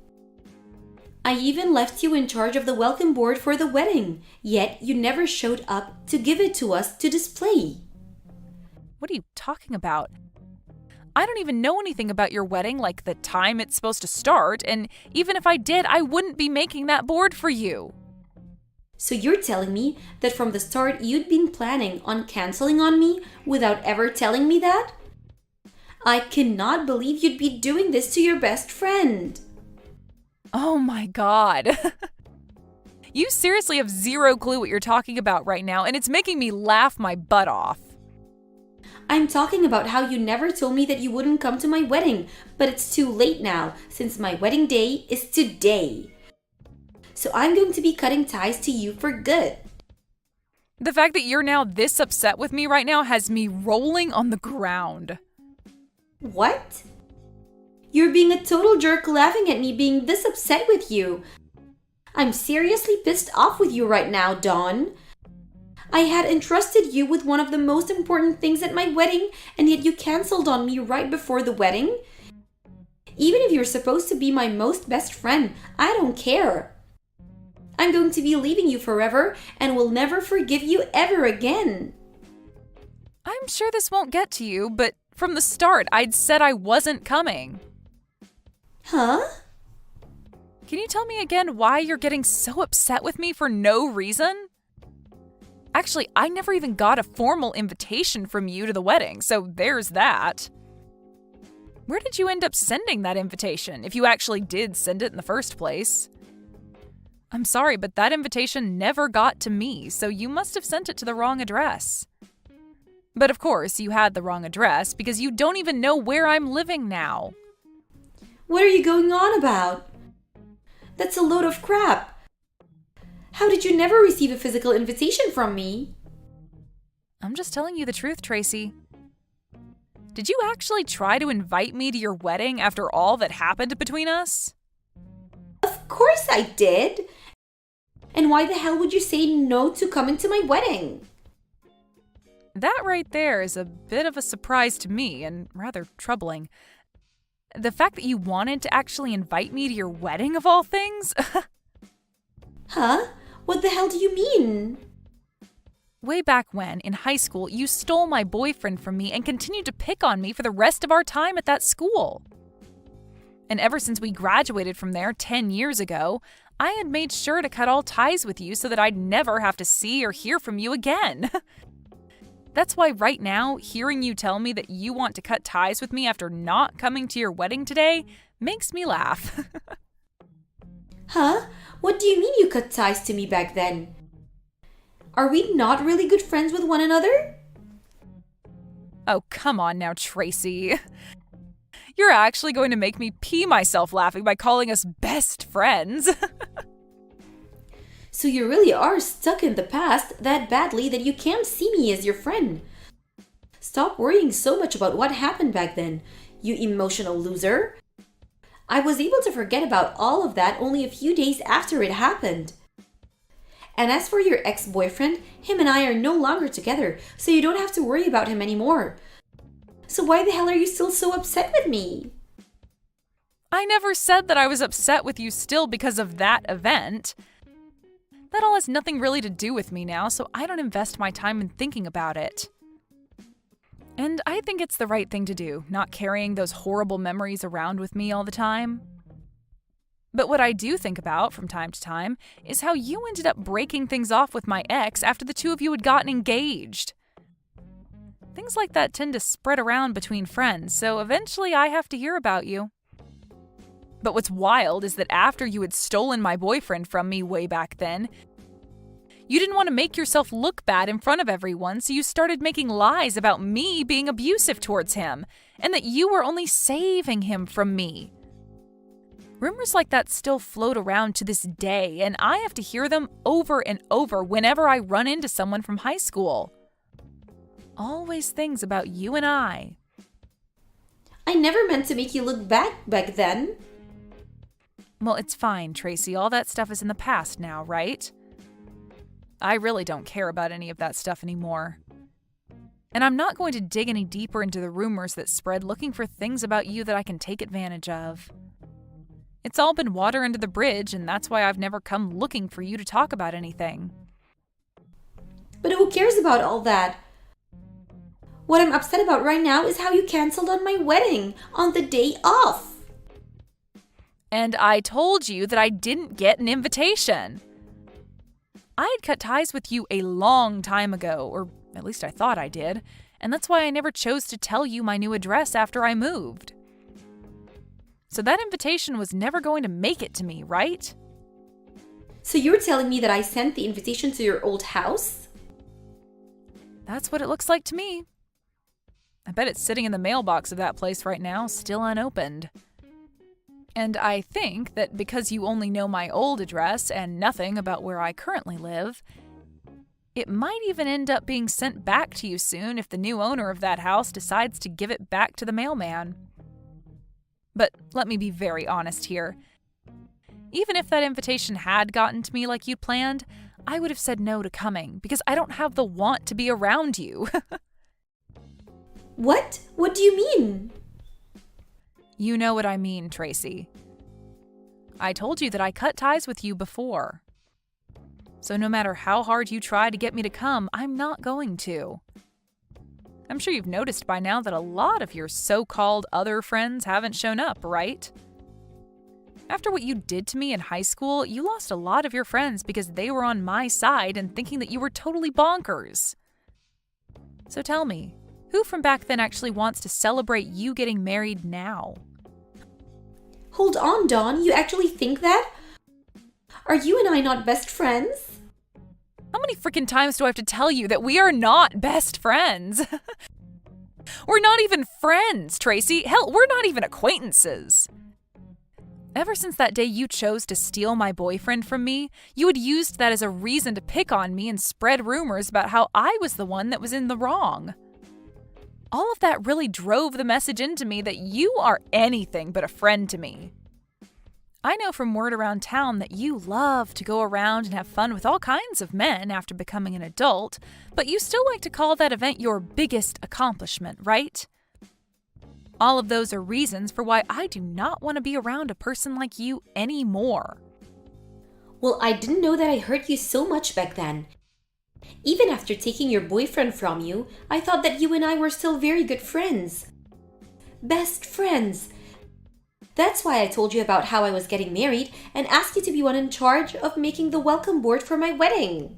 I even left you in charge of the welcome board for the wedding, yet you never showed up to give it to us to display. What are you talking about? I don't even know anything about your wedding, like the time it's supposed to start, and even if I did, I wouldn't be making that board for you. So you're telling me that from the start you'd been planning on canceling on me without ever telling me that? I cannot believe you'd be doing this to your best friend. Oh my God. You seriously have zero clue what you're talking about right now, and it's making me laugh my butt off. I'm talking about how you never told me that you wouldn't come to my wedding, but it's too late now since my wedding day is today. So I'm going to be cutting ties to you for good. The fact that you're now this upset with me right now has me rolling on the ground. What? You're being a total jerk laughing at me being this upset with you. I'm seriously pissed off with you right now, Dawn. I had entrusted you with one of the most important things at my wedding, and yet you canceled on me right before the wedding. Even if you're supposed to be my most best friend, I don't care. I'm going to be leaving you forever and will never forgive you ever again. I'm sure this won't get to you, but from the start, I'd said I wasn't coming. Huh? Can you tell me again why you're getting so upset with me for no reason? Actually, I never even got a formal invitation from you to the wedding, so there's that. Where did you end up sending that invitation, if you actually did send it in the first place? I'm sorry, but that invitation never got to me, so you must have sent it to the wrong address. But of course, you had the wrong address because you don't even know where I'm living now. What are you going on about? That's a load of crap. How did you never receive a physical invitation from me? I'm just telling you the truth, Tracy. Did you actually try to invite me to your wedding after all that happened between us? Of course I did. And why the hell would you say no to coming to my wedding? That right there is a bit of a surprise to me and rather troubling. The fact that you wanted to actually invite me to your wedding of all things? Huh? What the hell do you mean? Way back when, in high school, you stole my boyfriend from me and continued to pick on me for the rest of our time at that school. And ever since we graduated from there 10 years ago, I had made sure to cut all ties with you so that I'd never have to see or hear from you again. That's why right now, hearing you tell me that you want to cut ties with me after not coming to your wedding today makes me laugh. Huh? What do you mean you cut ties to me back then? Are we not really good friends with one another? Oh, come on now, Tracy. You're actually going to make me pee myself laughing by calling us best friends. So you really are stuck in the past that badly that you can't see me as your friend. Stop worrying so much about what happened back then, you emotional loser. I was able to forget about all of that only a few days after it happened. And as for your ex-boyfriend, him and I are no longer together, so you don't have to worry about him anymore. So why the hell are you still so upset with me? I never said that I was upset with you still because of that event. That all has nothing really to do with me now, so I don't invest my time in thinking about it. And I think it's the right thing to do, not carrying those horrible memories around with me all the time. But what I do think about from time to time is how you ended up breaking things off with my ex after the two of you had gotten engaged. Things like that tend to spread around between friends, so eventually I have to hear about you. But what's wild is that after you had stolen my boyfriend from me way back then, you didn't want to make yourself look bad in front of everyone, so you started making lies about me being abusive towards him, and that you were only saving him from me. Rumors like that still float around to this day, and I have to hear them over and over whenever I run into someone from high school. Always things about you and I. I never meant to make you look bad back then. Well, it's fine, Tracy. All that stuff is in the past now, right? I really don't care about any of that stuff anymore. And I'm not going to dig any deeper into the rumors that spread looking for things about you that I can take advantage of. It's all been water under the bridge, and that's why I've never come looking for you to talk about anything. But who cares about all that? What I'm upset about right now is how you canceled on my wedding on the day off. And I told you that I didn't get an invitation. I had cut ties with you a long time ago, or at least I thought I did, and that's why I never chose to tell you my new address after I moved. So that invitation was never going to make it to me, right? So you're telling me that I sent the invitation to your old house? That's what it looks like to me. I bet it's sitting in the mailbox of that place right now, still unopened. And I think that because you only know my old address and nothing about where I currently live, it might even end up being sent back to you soon if the new owner of that house decides to give it back to the mailman. But let me be very honest here. Even if that invitation had gotten to me like you'd planned, I would have said no to coming because I don't have the want to be around you. What? What do you mean? You know what I mean, Tracy. I told you that I cut ties with you before. So no matter how hard you try to get me to come, I'm not going to. I'm sure you've noticed by now that a lot of your so-called other friends haven't shown up, right? After what you did to me in high school, you lost a lot of your friends because they were on my side and thinking that you were totally bonkers. So tell me, who from back then actually wants to celebrate you getting married now? Hold on, Dawn. You actually think that? Are you and I not best friends? How many freaking times do I have to tell you that we are not best friends? We're not even friends, Tracy. Hell, we're not even acquaintances. Ever since that day you chose to steal my boyfriend from me, you had used that as a reason to pick on me and spread rumors about how I was the one that was in the wrong. All of that really drove the message into me that you are anything but a friend to me. I know from word around town that you love to go around and have fun with all kinds of men after becoming an adult, but you still like to call that event your biggest accomplishment, right? All of those are reasons for why I do not want to be around a person like you anymore. Well, I didn't know that I hurt you so much back then. Even after taking your boyfriend from you, I thought that you and I were still very good friends. Best friends. That's why I told you about how I was getting married and asked you to be one in charge of making the welcome board for my wedding.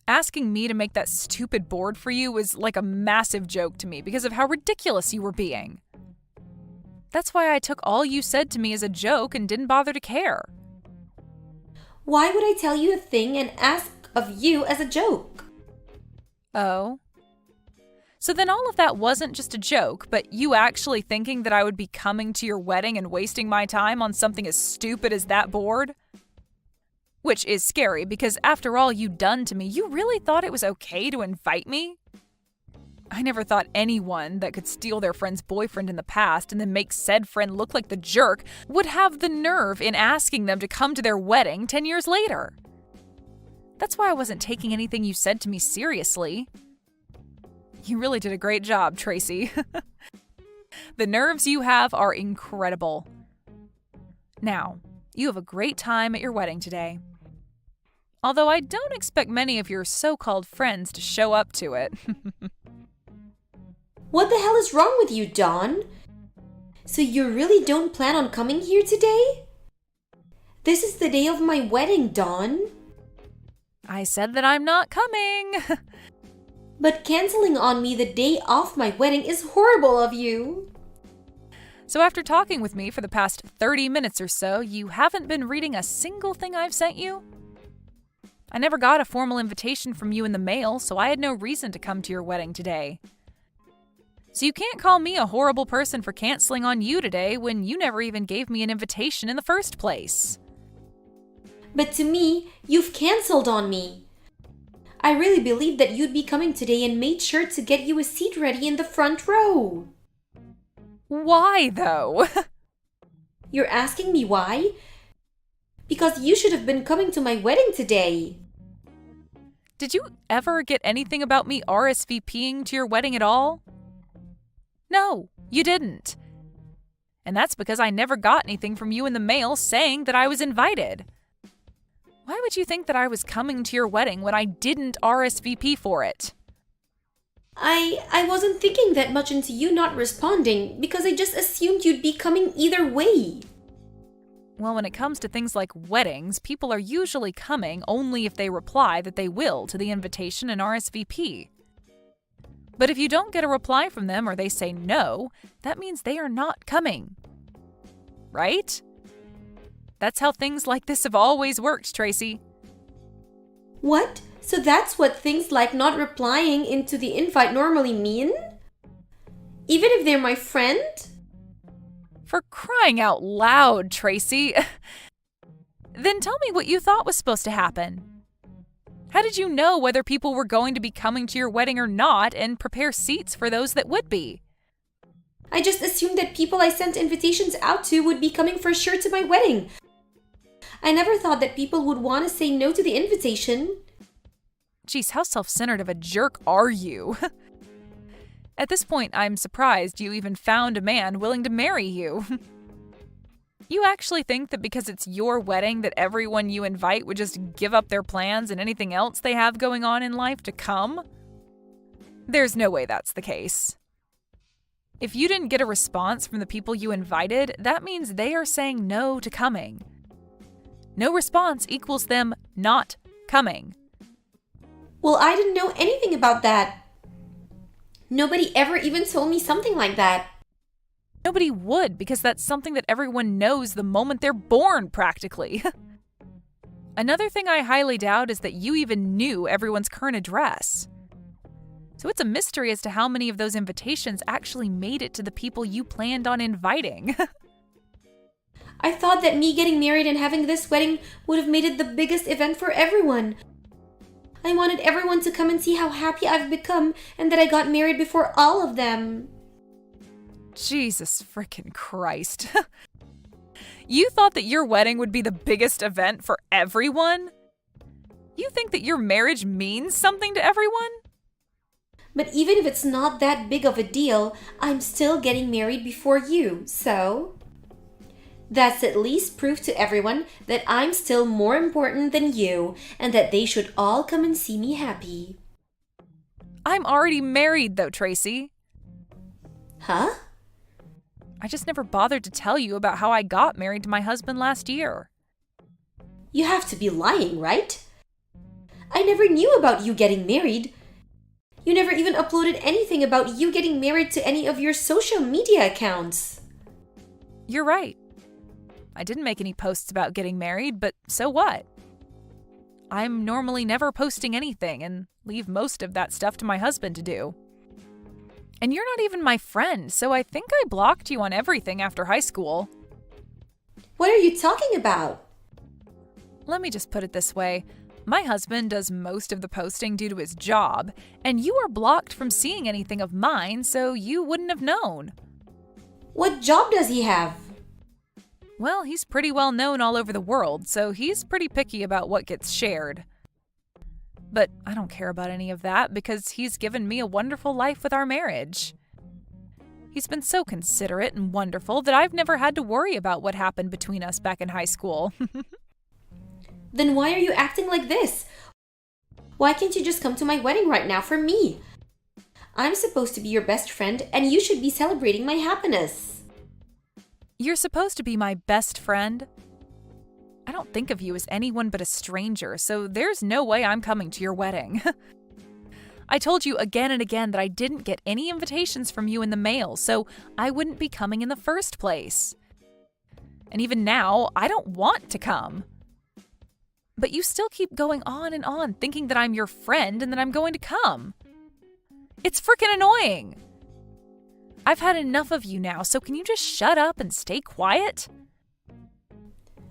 Asking me to make that stupid board for you was like a massive joke to me because of how ridiculous you were being. That's why I took all you said to me as a joke and didn't bother to care. Why would I tell you a thing and ask of you as a joke? Oh. So then all of that wasn't just a joke, but you actually thinking that I would be coming to your wedding and wasting my time on something as stupid as that board? Which is scary because after all you'd done to me, you really thought it was okay to invite me? I never thought anyone that could steal their friend's boyfriend in the past and then make said friend look like the jerk would have the nerve in asking them to come to their wedding 10 years later. That's why I wasn't taking anything you said to me seriously. You really did a great job, Tracy. The nerves you have are incredible. Now, you have a great time at your wedding today. Although I don't expect many of your so-called friends to show up to it. What the hell is wrong with you, Dawn? So you really don't plan on coming here today? This is the day of my wedding, Dawn. I said that I'm not coming. But canceling on me the day of my wedding is horrible of you. So after talking with me for the past 30 minutes or so, you haven't been reading a single thing I've sent you? I never got a formal invitation from you in the mail, so I had no reason to come to your wedding today. So you can't call me a horrible person for canceling on you today when you never even gave me an invitation in the first place. But to me, you've canceled on me. I really believed that you'd be coming today and made sure to get you a seat ready in the front row. Why, though? You're asking me why? Because you should have been coming to my wedding today. Did you ever get anything about me RSVPing to your wedding at all? No, you didn't. And that's because I never got anything from you in the mail saying that I was invited. Why would you think that I was coming to your wedding when I didn't RSVP for it? I wasn't thinking that much into you not responding because I just assumed you'd be coming either way. Well, when it comes to things like weddings, people are usually coming only if they reply that they will to the invitation and RSVP. But if you don't get a reply from them or they say no, that means they are not coming. Right? That's how things like this have always worked, Tracy. What? So that's what things like not replying into the invite normally mean? Even if they're my friend? For crying out loud, Tracy. Then tell me what you thought was supposed to happen. How did you know whether people were going to be coming to your wedding or not and prepare seats for those that would be? I just assumed that people I sent invitations out to would be coming for sure to my wedding. I never thought that people would want to say no to the invitation. Geez, how self-centered of a jerk are you? At this point, I'm surprised you even found a man willing to marry you. You actually think that because it's your wedding that everyone you invite would just give up their plans and anything else they have going on in life to come? There's no way that's the case. If you didn't get a response from the people you invited, that means they are saying no to coming. No response equals them not coming. Well, I didn't know anything about that. Nobody ever even told me something like that. Nobody would, because that's something that everyone knows the moment they're born, practically. Another thing I highly doubt is that you even knew everyone's current address. So it's a mystery as to how many of those invitations actually made it to the people you planned on inviting. I thought that me getting married and having this wedding would have made it the biggest event for everyone. I wanted everyone to come and see how happy I've become and that I got married before all of them. Jesus frickin' Christ. You thought that your wedding would be the biggest event for everyone? You think that your marriage means something to everyone? But even if it's not that big of a deal, I'm still getting married before you, so... That's at least proof to everyone that I'm still more important than you and that they should all come and see me happy. I'm already married though, Tracy. Huh? I just never bothered to tell you about how I got married to my husband last year. You have to be lying, right? I never knew about you getting married. You never even uploaded anything about you getting married to any of your social media accounts. You're right. I didn't make any posts about getting married, but so what? I'm normally never posting anything and leave most of that stuff to my husband to do. And you're not even my friend, so I think I blocked you on everything after high school. What are you talking about? Let me just put it this way. My husband does most of the posting due to his job, and you are blocked from seeing anything of mine, so you wouldn't have known. What job does he have? Well, he's pretty well known all over the world, so he's pretty picky about what gets shared. But I don't care about any of that because he's given me a wonderful life with our marriage. He's been so considerate and wonderful that I've never had to worry about what happened between us back in high school. Then why are you acting like this? Why can't you just come to my wedding right now for me? I'm supposed to be your best friend and you should be celebrating my happiness. You're supposed to be my best friend. I don't think of you as anyone but a stranger, so there's no way I'm coming to your wedding. I told you again and again that I didn't get any invitations from you in the mail, so I wouldn't be coming in the first place. And even now, I don't want to come. But you still keep going on and on, thinking that I'm your friend and that I'm going to come. It's freaking annoying. I've had enough of you now, so can you just shut up and stay quiet?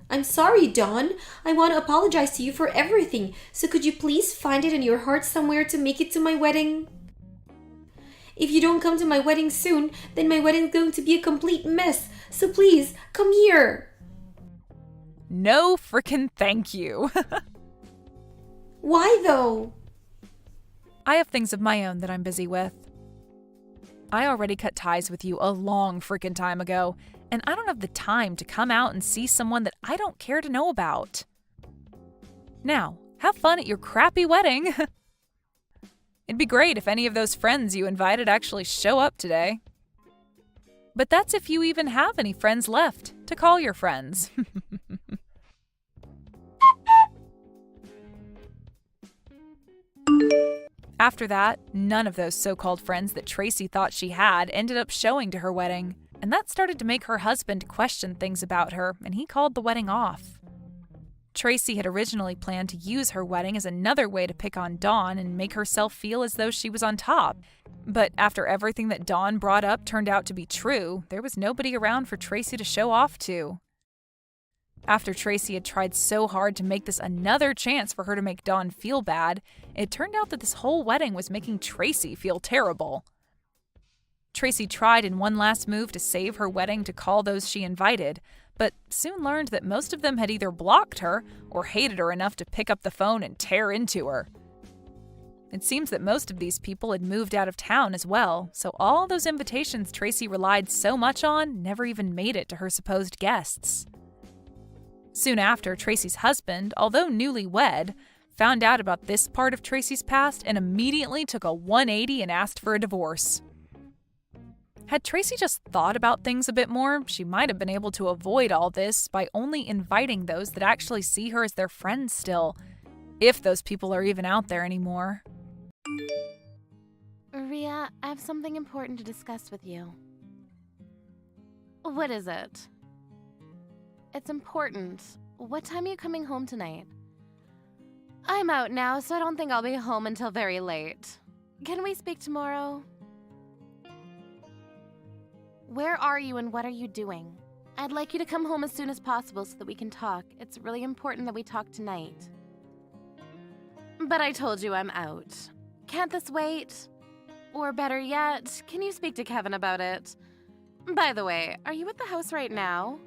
I'm sorry, Dawn. I want to apologize to you for everything, so could you please find it in your heart somewhere to make it to my wedding? If you don't come to my wedding soon, then my wedding's going to be a complete mess, so please, come here. No frickin' thank you. Why though? I have things of my own that I'm busy with. I already cut ties with you a long frickin' time ago, and I don't have the time to come out and see someone that I don't care to know about. Now, have fun at your crappy wedding. It'd be great if any of those friends you invited actually show up today. But that's if you even have any friends left to call your friends. After that, none of those so-called friends that Tracy thought she had ended up showing to her wedding, and that started to make her husband question things about her, and he called the wedding off. Tracy had originally planned to use her wedding as another way to pick on Dawn and make herself feel as though she was on top. But after everything that Dawn brought up turned out to be true, there was nobody around for Tracy to show off to. After Tracy had tried so hard to make this another chance for her to make Dawn feel bad, it turned out that this whole wedding was making Tracy feel terrible. Tracy tried in one last move to save her wedding to call those she invited, but soon learned that most of them had either blocked her or hated her enough to pick up the phone and tear into her. It seems that most of these people had moved out of town as well, so all those invitations Tracy relied so much on never even made it to her supposed guests. Soon after, Tracy's husband, although newlywed, found out about this part of Tracy's past and immediately took a 180 and asked for a divorce. Had Tracy just thought about things a bit more, she might have been able to avoid all this by only inviting those that actually see her as their friends still, if those people are even out there anymore. Ria, I have something important to discuss with you. What is it? It's important. What time are you coming home tonight? I'm out now, so I don't think I'll be home until very late. Can we speak tomorrow? Where are you and what are you doing? I'd like you to come home as soon as possible so that we can talk. It's really important that we talk tonight. But I told you I'm out. Can't this wait? Or better yet, can you speak to Kevin about it? By the way, are you at the house right now?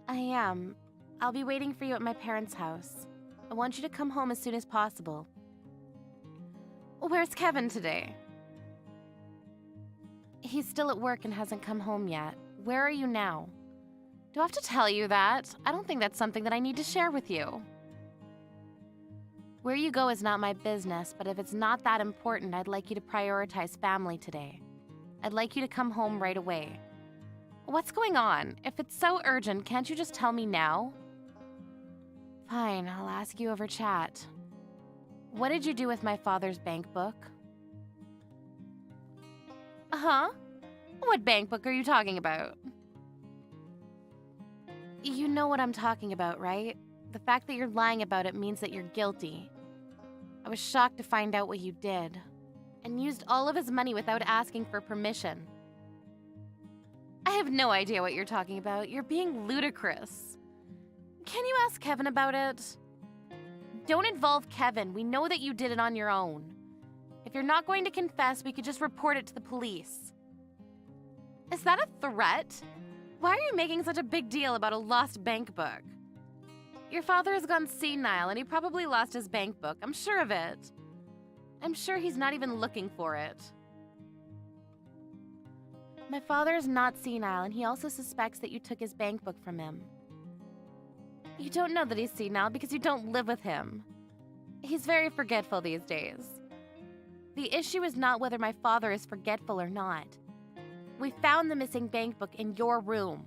I am. I'll be waiting for you at my parents' house. I want you to come home as soon as possible. Where's Kevin today? He's still at work and hasn't come home yet. Where are you now? Do I have to tell you that? I don't think that's something that I need to share with you. Where you go is not my business, but if it's not that important, I'd like you to prioritize family today. I'd like you to come home right away. What's going on? If it's so urgent, can't you just tell me now? Fine, I'll ask you over chat. What did you do with my father's bank book? Huh? What bank book are you talking about? You know what I'm talking about, right? The fact that you're lying about it means that you're guilty. I was shocked to find out what you did, and used all of his money without asking for permission. I have no idea what you're talking about. You're being ludicrous. Can you ask Kevin about it? Don't involve Kevin. We know that you did it on your own. If you're not going to confess, we could just report it to the police. Is that a threat? Why are you making such a big deal about a lost bank book? Your father has gone senile and he probably lost his bank book. I'm sure of it. I'm sure he's not even looking for it. My father is not senile and he also suspects that you took his bank book from him. You don't know that he's senile because you don't live with him. He's very forgetful these days. The issue is not whether my father is forgetful or not. We found the missing bank book in your room.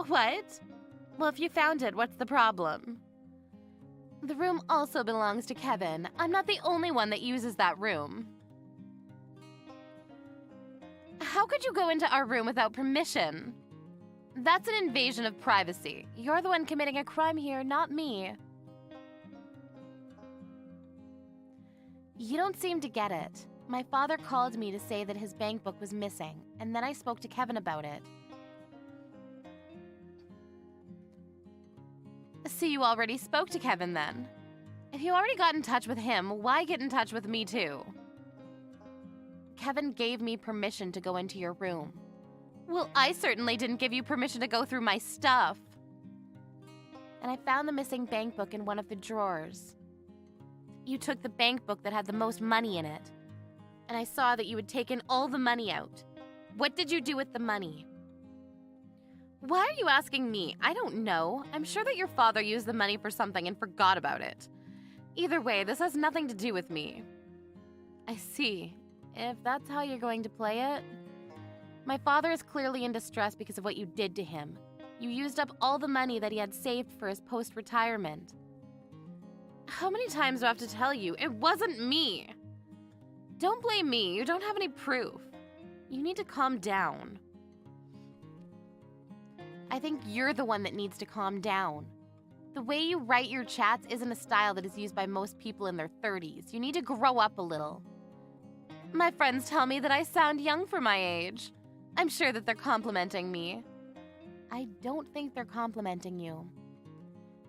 What? Well, if you found it, what's the problem? The room also belongs to Kevin. I'm not the only one that uses that room. How could you go into our room without permission? That's an invasion of privacy. You're the one committing a crime here, not me. You don't seem to get it. My father called me to say that his bank book was missing, and then I spoke to Kevin about it. So you already spoke to Kevin then? If you already got in touch with him, why get in touch with me too? Kevin gave me permission to go into your room. Well, I certainly didn't give you permission to go through my stuff. And I found the missing bank book in one of the drawers. You took the bank book that had the most money in it. And I saw that you had taken all the money out. What did you do with the money? Why are you asking me? I don't know. I'm sure that your father used the money for something and forgot about it. Either way, this has nothing to do with me. I see. If that's how you're going to play it. My father is clearly in distress because of what you did to him. You used up all the money that he had saved for his post-retirement. How many times do I have to tell you? It wasn't me. Don't blame me. You don't have any proof. You need to calm down. I think you're the one that needs to calm down. The way you write your chats isn't a style that is used by most people in their 30s. You need to grow up a little. My friends tell me that I sound young for my age. I'm sure that they're complimenting me. I don't think they're complimenting you.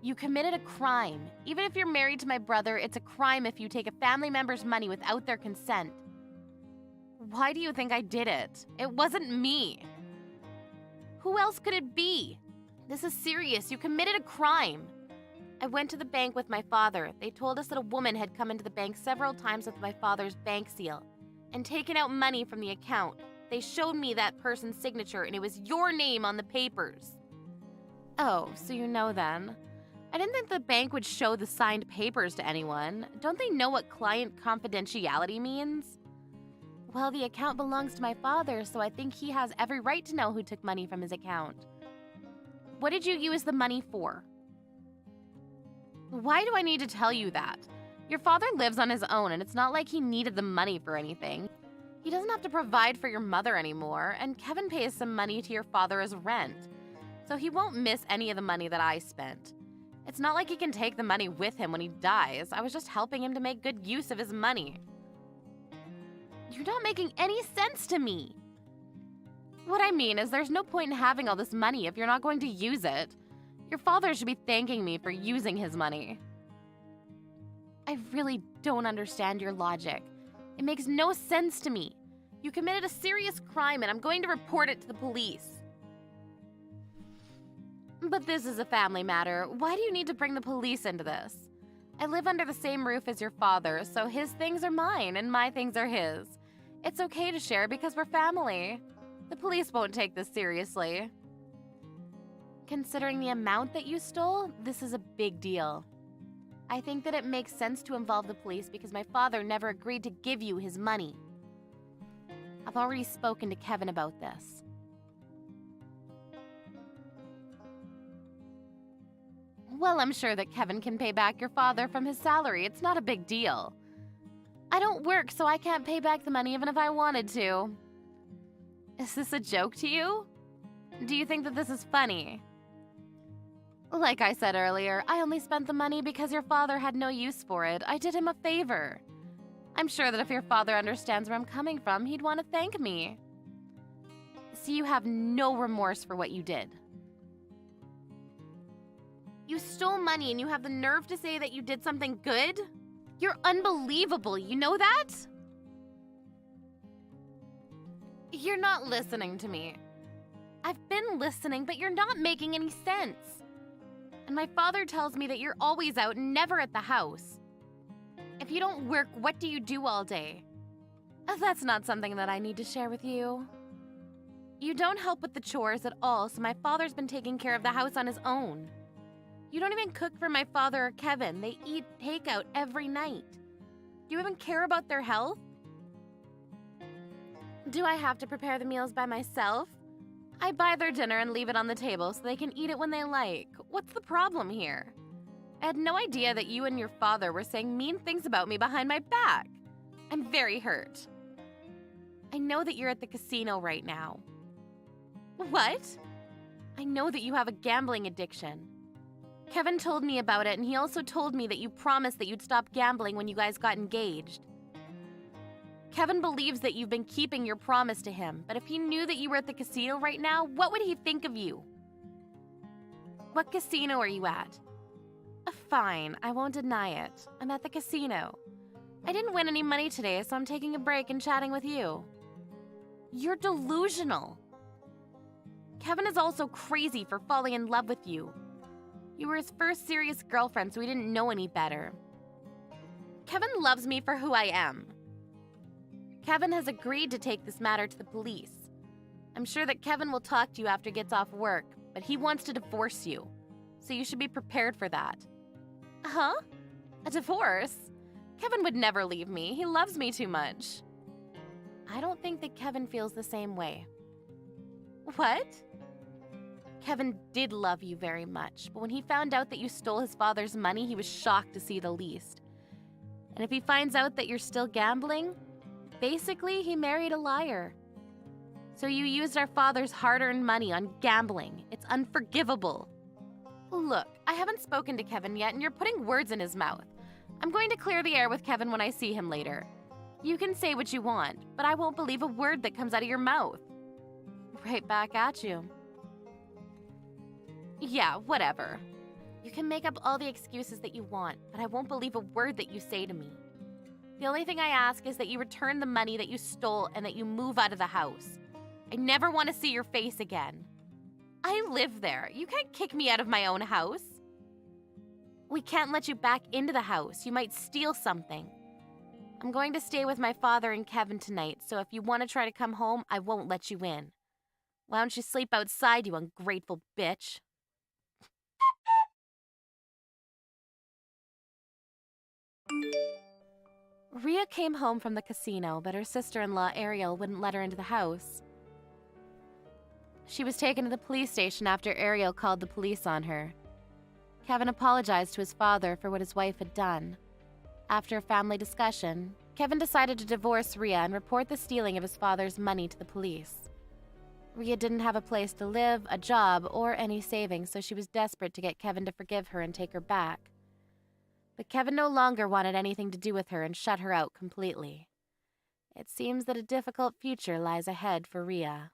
You committed a crime. Even if you're married to my brother, it's a crime if you take a family member's money without their consent. Why do you think I did it? It wasn't me. Who else could it be? This is serious. You committed a crime. I went to the bank with my father. They told us that a woman had come into the bank several times with my father's bank seal and taken out money from the account. They showed me that person's signature and it was your name on the papers. Oh, so you know then. I didn't think the bank would show the signed papers to anyone. Don't they know what client confidentiality means? Well, the account belongs to my father, so I think he has every right to know who took money from his account. What did you use the money for? Why do I need to tell you that? Your father lives on his own, and it's not like he needed the money for anything. He doesn't have to provide for your mother anymore, and Kevin pays some money to your father as rent, so he won't miss any of the money that I spent. It's not like he can take the money with him when he dies. I was just helping him to make good use of his money. You're not making any sense to me. What I mean is there's no point in having all this money if you're not going to use it. Your father should be thanking me for using his money. I really don't understand your logic. It makes no sense to me. You committed a serious crime and I'm going to report it to the police. But this is a family matter. Why do you need to bring the police into this? I live under the same roof as your father, so his things are mine and my things are his. It's okay to share because we're family. The police won't take this seriously. Considering the amount that you stole, this is a big deal. I think that it makes sense to involve the police because my father never agreed to give you his money. I've already spoken to Kevin about this. Well, I'm sure that Kevin can pay back your father from his salary. It's not a big deal. I don't work, so I can't pay back the money even if I wanted to. Is this a joke to you? Do you think that this is funny? Like I said earlier, I only spent the money because your father had no use for it. I did him a favor. I'm sure that if your father understands where I'm coming from, he'd want to thank me. So you have no remorse for what you did. You stole money and you have the nerve to say that you did something good? You're unbelievable, you know that? You're not listening to me. I've been listening, but you're not making any sense. And my father tells me that you're always out and never at the house. If you don't work, what do you do all day? That's not something that I need to share with you. You don't help with the chores at all, so my father's been taking care of the house on his own. You don't even cook for my father or Kevin. They eat takeout every night. Do you even care about their health? Do I have to prepare the meals by myself? I buy their dinner and leave it on the table so they can eat it when they like. What's the problem here? I had no idea that you and your father were saying mean things about me behind my back. I'm very hurt. I know that you're at the casino right now. What? I know that you have a gambling addiction. Kevin told me about it, and he also told me that you promised that you'd stop gambling when you guys got engaged. Kevin believes that you've been keeping your promise to him, but if he knew that you were at the casino right now, what would he think of you? What casino are you at? Fine, I won't deny it. I'm at the casino. I didn't win any money today, so I'm taking a break and chatting with you. You're delusional. Kevin is also crazy for falling in love with you. You were his first serious girlfriend, so he didn't know any better. Kevin loves me for who I am. Kevin has agreed to take this matter to the police. I'm sure that Kevin will talk to you after he gets off work, but he wants to divorce you. So you should be prepared for that. Huh? A divorce? Kevin would never leave me. He loves me too much. I don't think that Kevin feels the same way. What? Kevin did love you very much, but when he found out that you stole his father's money, he was shocked to see the least. And if he finds out that you're still gambling, basically he married a liar. So you used our father's hard-earned money on gambling. It's unforgivable. Look, I haven't spoken to Kevin yet, and you're putting words in his mouth. I'm going to clear the air with Kevin when I see him later. You can say what you want, but I won't believe a word that comes out of your mouth. Right back at you. Yeah, whatever. You can make up all the excuses that you want, but I won't believe a word that you say to me. The only thing I ask is that you return the money that you stole and that you move out of the house. I never want to see your face again. I live there. You can't kick me out of my own house. We can't let you back into the house. You might steal something. I'm going to stay with my father and Kevin tonight, so if you want to try to come home, I won't let you in. Why don't you sleep outside, you ungrateful bitch? Rhea came home from the casino, but her sister-in-law, Ariel, wouldn't let her into the house. She was taken to the police station after Ariel called the police on her. Kevin apologized to his father for what his wife had done. After a family discussion, Kevin decided to divorce Rhea and report the stealing of his father's money to the police. Rhea didn't have a place to live, a job, or any savings, so she was desperate to get Kevin to forgive her and take her back. But Kevin no longer wanted anything to do with her and shut her out completely. It seems that a difficult future lies ahead for Rhea.